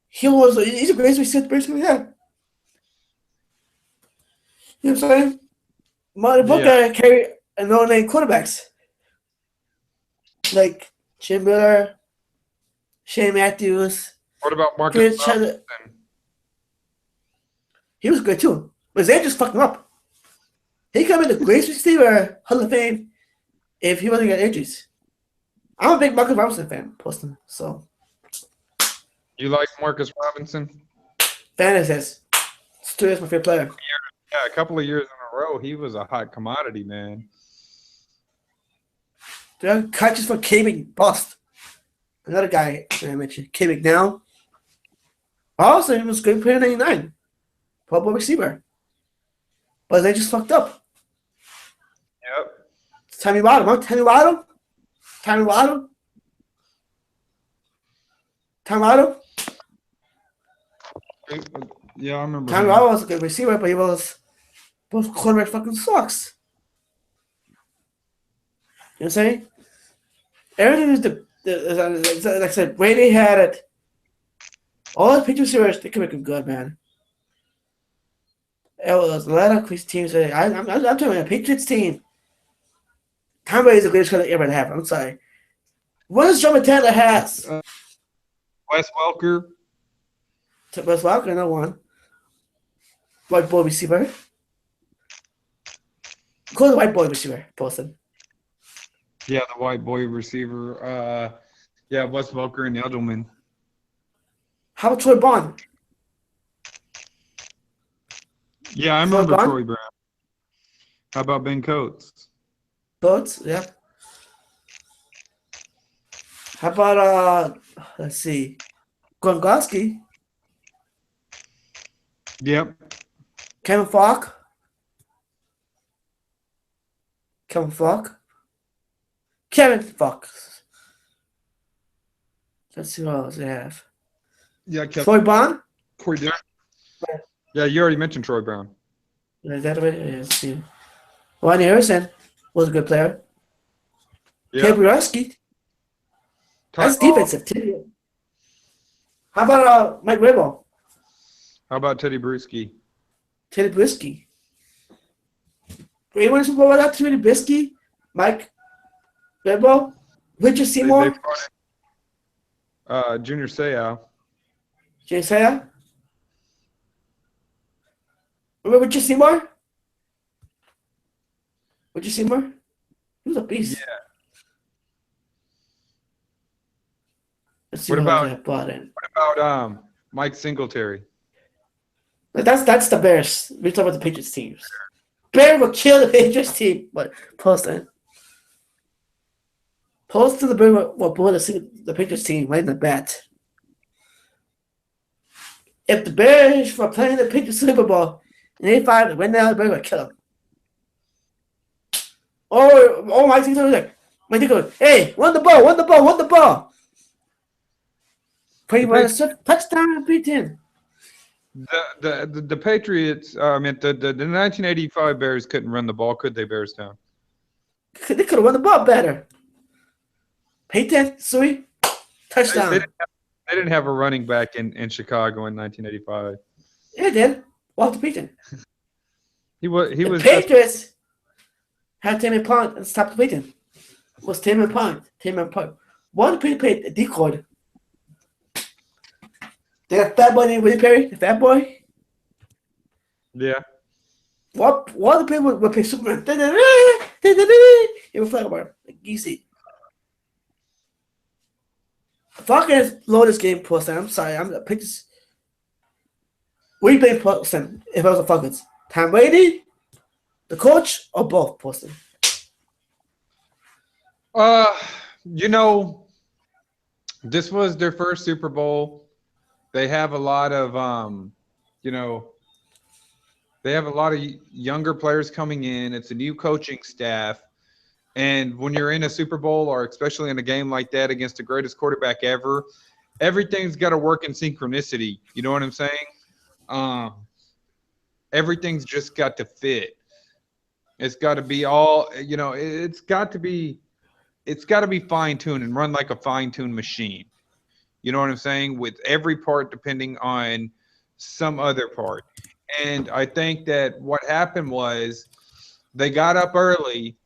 Speaker 1: He's a great receiver we have. You know what I'm saying? Marty Booker carried a no-name quarterbacks. Like Jim Miller, Shane Matthews.
Speaker 2: What about Marcus Robinson?
Speaker 1: He was good too. But they just fucked him up. He could have been the greatest receiver, Hall of Fame, if he wasn't getting injuries. I'm a big Marcus Robinson fan, Poston. So
Speaker 2: You like Marcus Robinson?
Speaker 1: Fantasy. Stu is my favorite player.
Speaker 2: Yeah, a couple of years in a row, he was a hot commodity, man.
Speaker 1: There are catches for K Bust. Another guy I mentioned, K McNown. Also, he was a great player in 99. Pro Bowl receiver. But they just fucked up.
Speaker 2: Yep.
Speaker 1: Tammy Waddle, huh? Tammy Waddle?
Speaker 2: Yeah, I remember.
Speaker 1: Tammy Waddle was a good receiver, but he was both quarterback fucking sucks. You know what I'm saying? Everything is like I said, Brady had it. All the picture series, they could make him good, man. It was a lot of quick teams. I'm talking about a Patriots team. Tom Brady is the greatest quarterback ever to have. I'm sorry. What does Joe Montana has?
Speaker 2: Wes Welker.
Speaker 1: Wes Welker, another one. White boy receiver. Call the white boy receiver, Poston.
Speaker 2: Yeah, the white boy receiver. Yeah, Wes Welker and Edelman.
Speaker 1: How about Troy Bond?
Speaker 2: Yeah, I remember Troy Brown. How about Ben Coates?
Speaker 1: Coates, yeah. How about let's see, Gronkowski?
Speaker 2: Yep.
Speaker 1: Kevin Falk. Let's see what else they have.
Speaker 2: Yeah,
Speaker 1: Troy Bond.
Speaker 2: Corey Dillon. Yeah, you already mentioned Troy Brown.
Speaker 1: Is that what it is? See. Ronnie Harrison was a good player.
Speaker 2: Yeah.
Speaker 1: Kabrowski. That's defensive too. How about Mike Rabel?
Speaker 2: How about Teddy Bruschi?
Speaker 1: Teddy Brisky. Anyone who brought out Teddy Brisky? Mike Rabel? Richard Seymour?
Speaker 2: Junior Seau.
Speaker 1: Jay Saya? Remember Richard Seymour? Richard Seymour? He was a beast.
Speaker 2: Yeah.
Speaker 1: Let's see
Speaker 2: What
Speaker 1: what I brought in.
Speaker 2: What about Mike Singletary?
Speaker 1: But that's the Bears. We're talking about the Patriots teams. Bears will kill the Patriots team. But Poston the Bears will blow the Patriots team right in the bat. If the Bears were playing the Patriots Super Bowl in 85, right now the Bears will kill them. Oh, Mike Singletary was like, hey, won the ball. Pretty much touchdown, beat him.
Speaker 2: The Patriots, I mean, the 1985 Bears couldn't run the ball, could they, Bearstown?
Speaker 1: They could have run the ball better. Peyton, sweet, touchdown.
Speaker 2: They didn't have a running back in Chicago in 1985.
Speaker 1: Yeah, they did. Walter Payton.
Speaker 2: He was.
Speaker 1: The Patriots had Tim and Pond and stopped Payton. It was Tim and Pond. One Payton decoyed. They got Fat Boy named Willie Perry, the Fat Boy.
Speaker 2: Yeah.
Speaker 1: What the people would play Superman? It was like about like easy. Falcons blow this game, Poston. I'm sorry. I'm gonna pick this. We play Poston if I was the Falcons. Tom Brady, the coach, or both, Poston?
Speaker 2: Uh, you know, this was their first Super Bowl. They have a lot of you know, they have a lot of younger players coming in. It's a new coaching staff. And when you're in a Super Bowl or especially in a game like that against the greatest quarterback ever, everything's got to work in synchronicity. You know what I'm saying? Um, Everything's just got to fit. It's got to be all, it's got to be fine-tuned and run like a fine-tuned machine. You know what I'm saying? With every part depending on some other part. And I think that what happened was they got up early.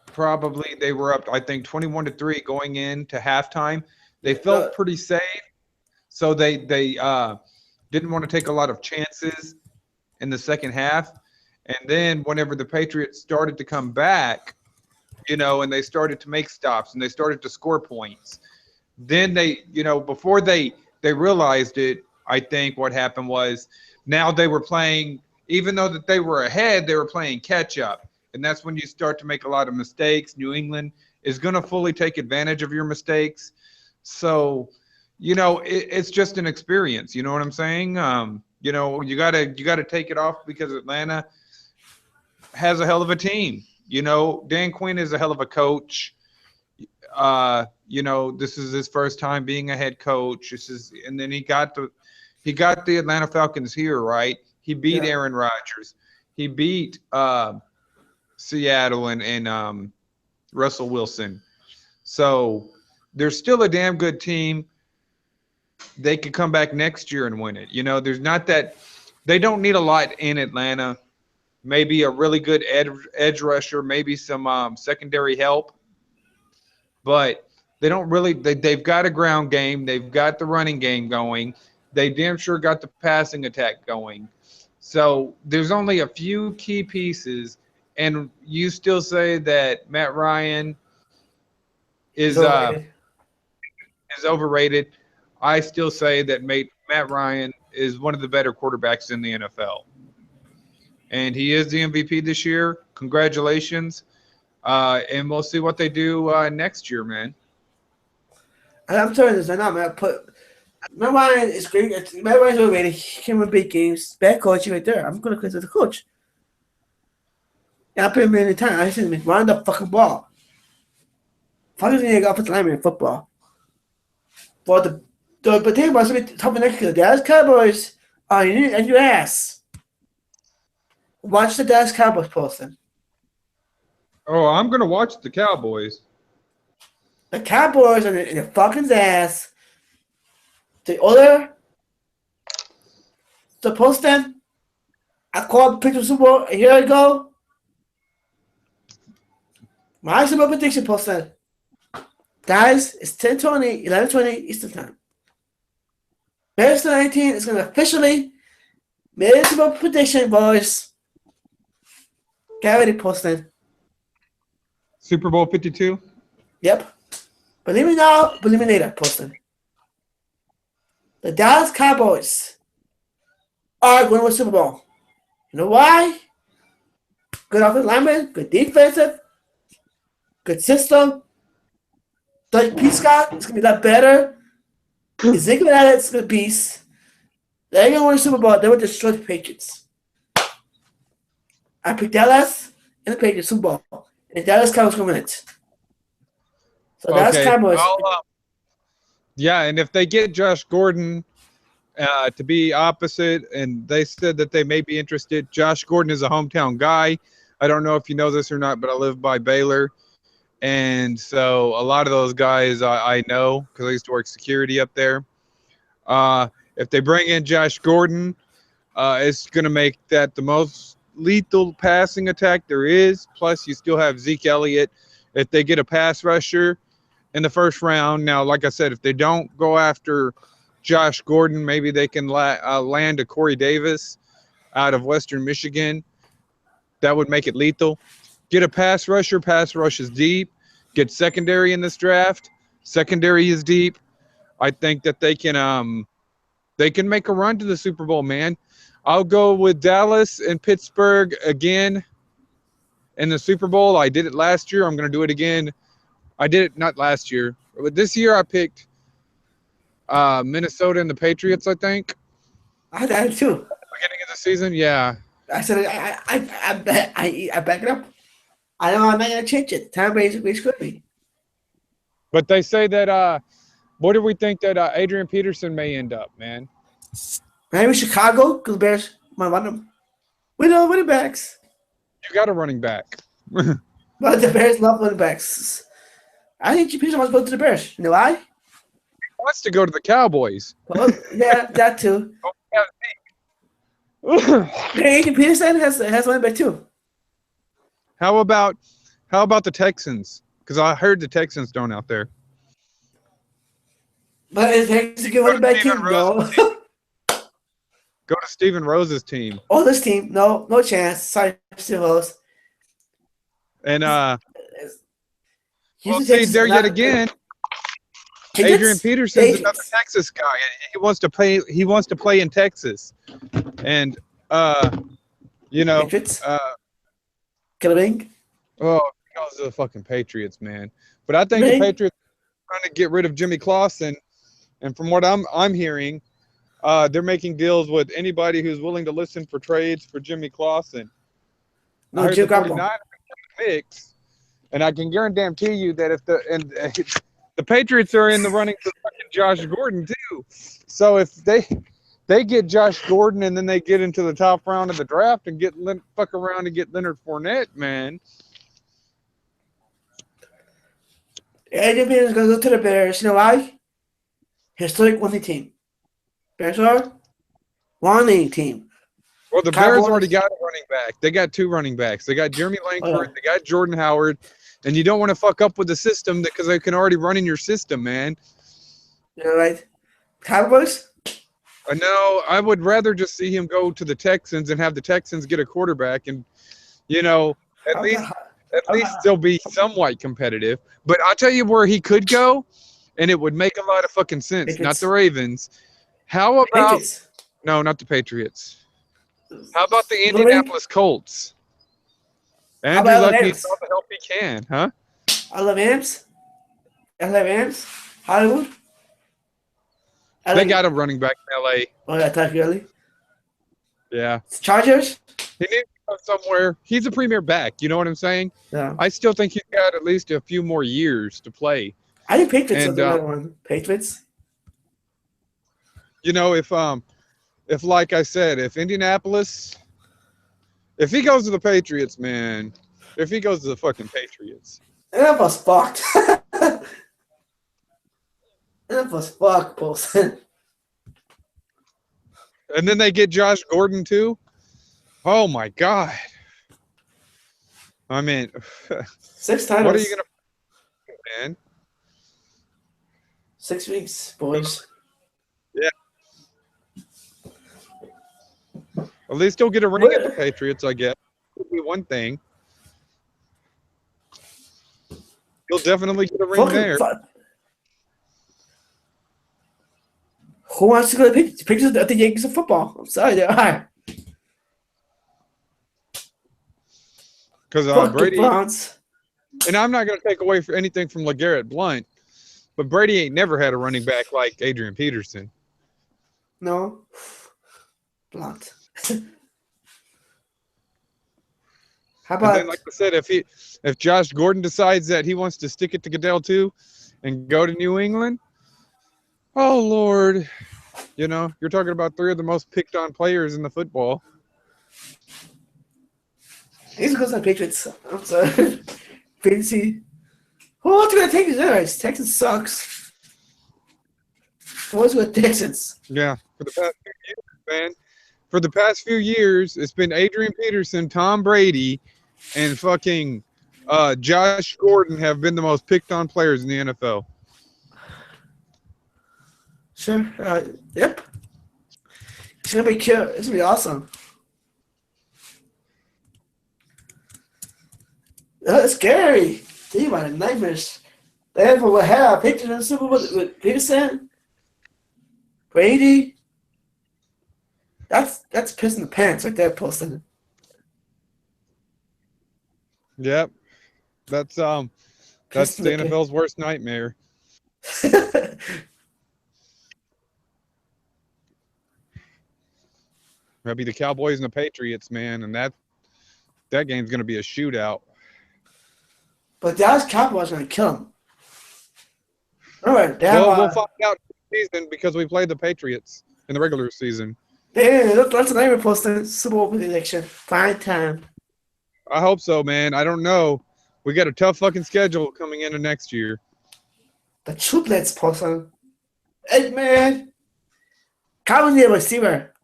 Speaker 2: Probably they were up, I think, 21-3 going into halftime. They felt pretty safe, so they didn't want to take a lot of chances in the second half. And then whenever the Patriots started to come back, and they started to make stops and they started to score points, then they, before they realized it, I think what happened was now they were playing, even though that they were ahead, they were playing catch up. And that's when you start to make a lot of mistakes. New England is going to fully take advantage of your mistakes. So, it's just an experience. You know what I'm saying? You gotta take it off because Atlanta has a hell of a team. Dan Quinn is a hell of a coach. This is his first time being a head coach. And then he got the Atlanta Falcons here, right? He beat Aaron Rodgers. He beat Seattle and Russell Wilson. So they're still a damn good team. They could come back next year and win it. There's not that – they don't need a lot in Atlanta. Maybe a really good edge rusher, maybe some secondary help. But they don't really – they've got a ground game. They've got the running game going. They damn sure got the passing attack going. So there's only a few key pieces – and you still say that Matt Ryan is overrated. I still say that Matt Ryan is one of the better quarterbacks in the NFL. And he is the MVP this year. Congratulations. And we'll see what they do next year, man.
Speaker 1: And I'm telling you this right now, man. Matt Ryan is great. Matt Ryan's overrated. He can win big games. Bad coaching right there. I'm going to criticize the coach. And I put him in the time. I said to him, run the fucking ball. Falcons need to get offensive lineman in football. But the thing about it, top of next year, the Dallas Cowboys are in your ass. Watch the Dallas Cowboys, Poston.
Speaker 2: Oh, I'm going to watch the Cowboys.
Speaker 1: The Cowboys are in the Falcons' ass. The Poston, I called Picture Super Bowl a year ago. My Super Bowl prediction, Poston. Guys, it's 10:20, 11:20 Eastern Time. Bearstown 19 is going to officially make a Super Bowl prediction, boys. Get ready, Poston.
Speaker 2: Super Bowl 52?
Speaker 1: Yep. Believe me now, believe me later, Poston. The Dallas Cowboys are going to win Super Bowl. You know why? Good offensive lineman, good defensive, good system. Doug Prescott is going to be a lot better. Ezekiel Elliott's going to be a beast. They're going to win Super Bowl. They will destroy the Patriots. I picked Dallas and the Patriots Super Bowl. And Dallas Cowboys going to win it. So Dallas Cowboys.
Speaker 2: Yeah, and if they get Josh Gordon to be opposite, and they said that they may be interested, Josh Gordon is a hometown guy. I don't know if you know this or not, but I live by Baylor. And so a lot of those guys I know because I used to work security up there. If they bring in Josh Gordon, it's going to make that the most lethal passing attack there is. Plus, you still have Zeke Elliott. If they get a pass rusher in the first round, now, like I said, if they don't go after Josh Gordon, maybe they can land a Corey Davis out of Western Michigan. That would make it lethal. Get a pass rusher. Pass rush is deep. Get secondary in this draft. Secondary is deep. I think that they can make a run to the Super Bowl, man. I'll go with Dallas and Pittsburgh again in the Super Bowl. I did it last year. I'm going to do it again. I did it not last year, but this year I picked Minnesota and the Patriots, I think.
Speaker 1: I had that too.
Speaker 2: Beginning of the season, yeah.
Speaker 1: I said I back it up. I know I'm not gonna change it. Tom Brady screwed me.
Speaker 2: But they say that what do we think that Adrian Peterson may end up, man?
Speaker 1: Maybe Chicago because Bears might want them. We know running backs,
Speaker 2: You got a running back.
Speaker 1: but the Bears love running backs. I think Peterson wants to go to the Bears. You know why?
Speaker 2: He wants to go to the Cowboys.
Speaker 1: Well, yeah, that too. Adrian Peterson has running back too.
Speaker 2: How about the Texans? Because I heard the Texans don't out there.
Speaker 1: But it's a good running back team, though.
Speaker 2: Go to Steven Rose's team.
Speaker 1: Oh, this team, no chance. Sorry, Steven Rose.
Speaker 2: And well, see, there yet again, Adrian Peterson's another Texas guy. He wants to play. He wants to play in Texas, and you know,
Speaker 1: Killing.
Speaker 2: Oh, because of the fucking Patriots, man. But I think the Patriots are trying to get rid of Jimmy Clausen, and from what I'm hearing, they're making deals with anybody who's willing to listen for trades for Jimmy Clausen.
Speaker 1: No, Jim
Speaker 2: mix, and I can guarantee you that if the Patriots are in the running for fucking Josh Gordon too, so if they get Josh Gordon and then they get into the top round of the draft and fuck around and get Leonard Fournette, man.
Speaker 1: Adrian Peterson's going to go to the Bears. You know why? Historic winning team. Bears are winning team.
Speaker 2: Well, the Bears already got a running back. They got two running backs. They got Jeremy Langford. They got Jordan Howard. And you don't want to fuck up with the system because they can already run in your system, man.
Speaker 1: You're right. Cowboys?
Speaker 2: No, I would rather just see him go to the Texans and have the Texans get a quarterback and, you know, at least they'll be somewhat competitive. But I'll tell you where he could go, and it would make a lot of fucking sense. Patriots. Not the Ravens. How about Patriots. No, not the Patriots. How about the Indianapolis Colts? Andrew Luck needs all the help he can, huh?
Speaker 1: I love Amps. Hollywood.
Speaker 2: They got a running back in L.A.
Speaker 1: Oh, that type really?
Speaker 2: Yeah.
Speaker 1: Chargers?
Speaker 2: He needs to go somewhere. He's a premier back. You know what I'm saying? Yeah. I still think he's got at least a few more years to play.
Speaker 1: I think Patriots are the other one. Patriots?
Speaker 2: You know, if like I said, if Indianapolis, if he goes to the Patriots, man, if he goes to the fucking Patriots.
Speaker 1: That was fucked. That was fucked, Paulson.
Speaker 2: And then they get Josh Gordon, too? Oh, my God. I mean,
Speaker 1: 6 titles.
Speaker 2: What are you going to man?
Speaker 1: 6 weeks, boys.
Speaker 2: Yeah. At least he'll get a ring at the Patriots, I guess. Could be one thing. He'll definitely get a ring there.
Speaker 1: Who wants to go to the Patriots at the Yankees of football? I'm sorry, they are.
Speaker 2: Because Brady. And I'm not going to take away anything from LeGarrette Blount, but Brady ain't never had a running back like Adrian Peterson.
Speaker 1: No. Blount. How about?
Speaker 2: And then, like I said, if Josh Gordon decides that he wants to stick it to Goodell too, and go to New England, oh Lord, you know you're talking about 3 of the most picked on players in the football.
Speaker 1: He's going to the Patriots. I'm sorry. Fancy. Who's going to take his Texans sucks. Who's with Texans?
Speaker 2: Yeah, for the past few years, man. For the past few years, it's been Adrian Peterson, Tom Brady, and fucking Josh Gordon have been the most picked on players in the NFL.
Speaker 1: Sure. Yep. It's gonna be cute. It's gonna be awesome. That's scary. Think about it. Nightmares. They have a hell pictures in the Super Bowl with Bearstown, Brady. That's pissing the pants right there, posting.
Speaker 2: Yep. That's the NFL's worst nightmare. That'd be the Cowboys and the Patriots, man, and that game's gonna be a shootout.
Speaker 1: But Dallas Cowboys are gonna kill him. All right,
Speaker 2: Well, we'll find out this season because we played the Patriots in the regular season.
Speaker 1: That's what I'm posting. Super Bowl prediction. Fine time.
Speaker 2: I hope so, man. I don't know. We got a tough fucking schedule coming into next year.
Speaker 1: The triplets posting. Hey man, Cowboys need a receiver.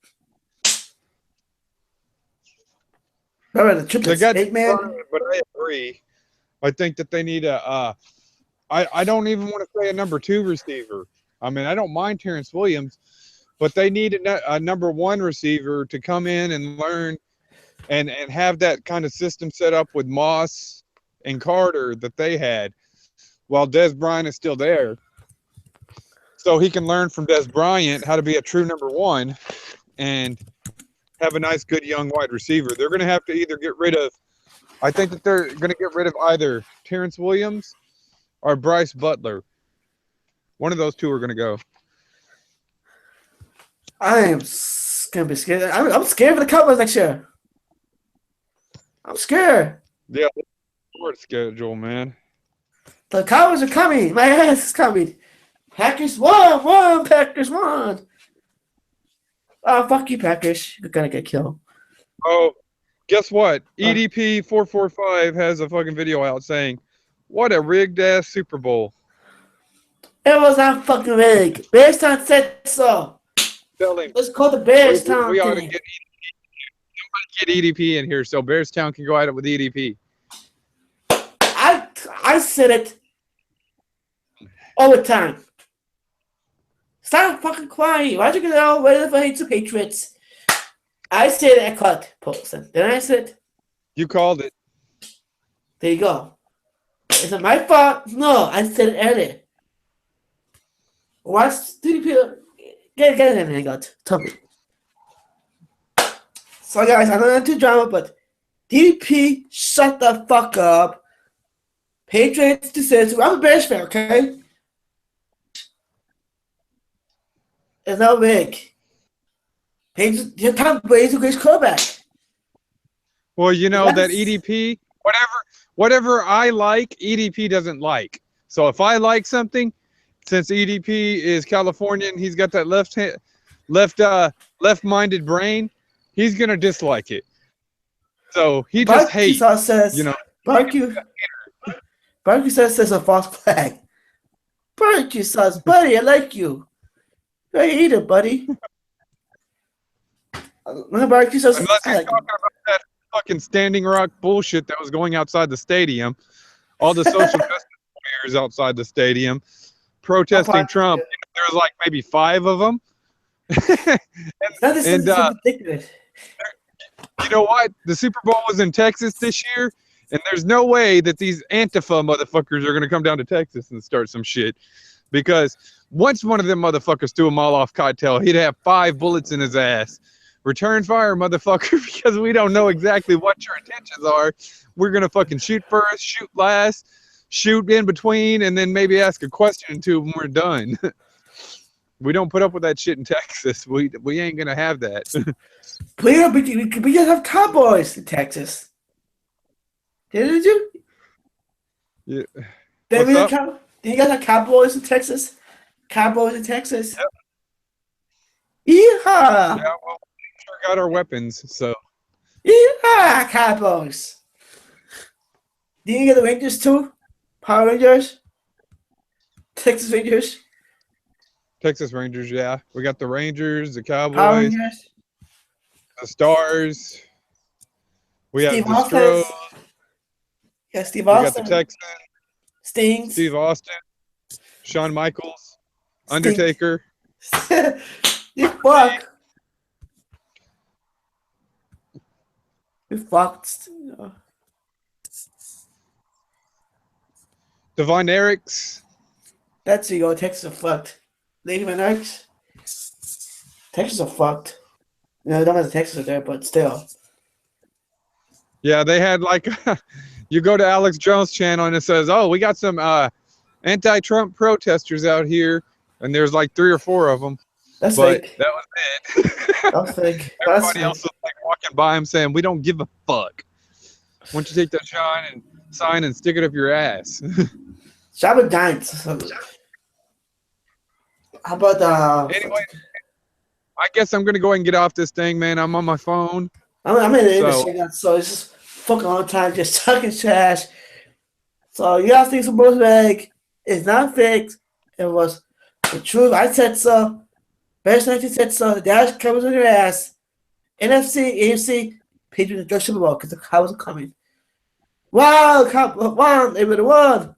Speaker 1: Remember the triplets,
Speaker 2: They got
Speaker 1: man.
Speaker 2: but I agree. I think that they need a. I don't even want to say a number 2 receiver. I mean, I don't mind Terrence Williams, but they need a number 1 receiver to come in and learn and have that kind of system set up with Moss and Carter that they had while Des Bryant is still there. So he can learn from Des Bryant how to be a true number 1 and have a nice, good young wide receiver. They're going to have to either get rid of, I think that they're going to get rid of either Terrence Williams or Bryce Butler. One of those two are going to go.
Speaker 1: I am gonna be scared. I'm scared for the Cowboys next year. I'm scared.
Speaker 2: Yeah, short schedule, man.
Speaker 1: The Cowboys are coming. My ass is coming. Packers won. Packers won. Oh, fuck you, Packers. You're gonna get killed.
Speaker 2: Oh, guess what? EDP 445 has a fucking video out saying, "What a rigged ass Super Bowl."
Speaker 1: It was not fucking rigged. Bearstown said so. Let's call the Bearstown
Speaker 2: we ought to
Speaker 1: thing.
Speaker 2: get EDP in here so Bearstown can go at it with EDP.
Speaker 1: I said it all the time. Stop fucking crying. Why'd you get all ready for hate the Patriots? I said it at Cut Poston. Then I said,
Speaker 2: You called it.
Speaker 1: there you go. Is it my fault? No, I said it earlier. What's DDP? Get it in there, God. Tell me. So, guys, I don't know too drama, but DDP, shut the fuck up. Patriots decision. I'm a Bears fan, okay? It's not big. Patriots, Tom Brady's a great quarterback.
Speaker 2: Well, you know
Speaker 1: Yes.
Speaker 2: that EDP, whatever I like, EDP doesn't like. So if I like something, since EDP is Californian, he's got that left-minded brain. He's gonna dislike it. So he just hates.
Speaker 1: Says,
Speaker 2: you know,
Speaker 1: Barbecue says there's a false flag. Barbecue sauce, buddy, I like you. Go eat it, buddy. Barbecue sauce.
Speaker 2: unless he's talking about that fucking Standing Rock bullshit that was going outside the stadium, all the social justice warriors outside the stadium protesting Trump. There was like maybe 5 of them.
Speaker 1: and ridiculous.
Speaker 2: You know what? The Super Bowl was in Texas this year, and there's no way that these Antifa motherfuckers are going to come down to Texas and start some shit. Because once one of them motherfuckers threw a Molotov cocktail, he'd have 5 bullets in his ass. Return fire, motherfucker, because we don't know exactly what your intentions are. We're going to fucking shoot first, shoot last, shoot in between, and then maybe ask a question or two when we're done. We don't put up with that shit in Texas. We ain't going to have that.
Speaker 1: We can have Cowboys in Texas. Didn't you?
Speaker 2: Yeah.
Speaker 1: Did you guys have Cowboys in Texas? Cowboys in Texas?
Speaker 2: Yep.
Speaker 1: Yeehaw!
Speaker 2: Yeah, well, we sure got our weapons, so.
Speaker 1: Yeehaw, Cowboys! Did you get the Rangers too? Power Rangers? Texas Rangers?
Speaker 2: Texas Rangers, yeah. We got the Rangers, the
Speaker 1: Power
Speaker 2: Cowboys,
Speaker 1: Rangers?
Speaker 2: the Stars. We have
Speaker 1: Steve
Speaker 2: the
Speaker 1: Austin.
Speaker 2: Stros.
Speaker 1: Yeah, Steve
Speaker 2: We got
Speaker 1: Austin.
Speaker 2: the Texans.
Speaker 1: Stings.
Speaker 2: Steve Austin. Shawn Michaels. Undertaker.
Speaker 1: You fuck. You fucked.
Speaker 2: Devon Eriks.
Speaker 1: That's you go. Texas are fucked. Lady Minarks. Texas are fucked. You know, don't have the Texas are there, but still.
Speaker 2: Yeah, they had like, you go to Alex Jones' channel and it says, "Oh, we got some anti-Trump protesters out here," and there's like 3 or 4 of them.
Speaker 1: That's
Speaker 2: But
Speaker 1: fake.
Speaker 2: that was it.
Speaker 1: That's fake. That's
Speaker 2: Everybody else was like walking by him saying, "We don't give a fuck. Why don't you take that sign and stick it up your ass?"
Speaker 1: Shabba Giants. How about
Speaker 2: Anyway, I guess I'm gonna go ahead and get off this thing, man. I'm on my phone.
Speaker 1: I'm in the
Speaker 2: So-
Speaker 1: industry now, so it's just fucking all the time, just talking trash. So you guys think some bullshit? It's not fake. It was the truth. I said so. Bearstown said so. The dash covers on your ass. NFC, AFC, Patriots enjoy Super Bowl because the Cowboys are coming. Wow, they would have won.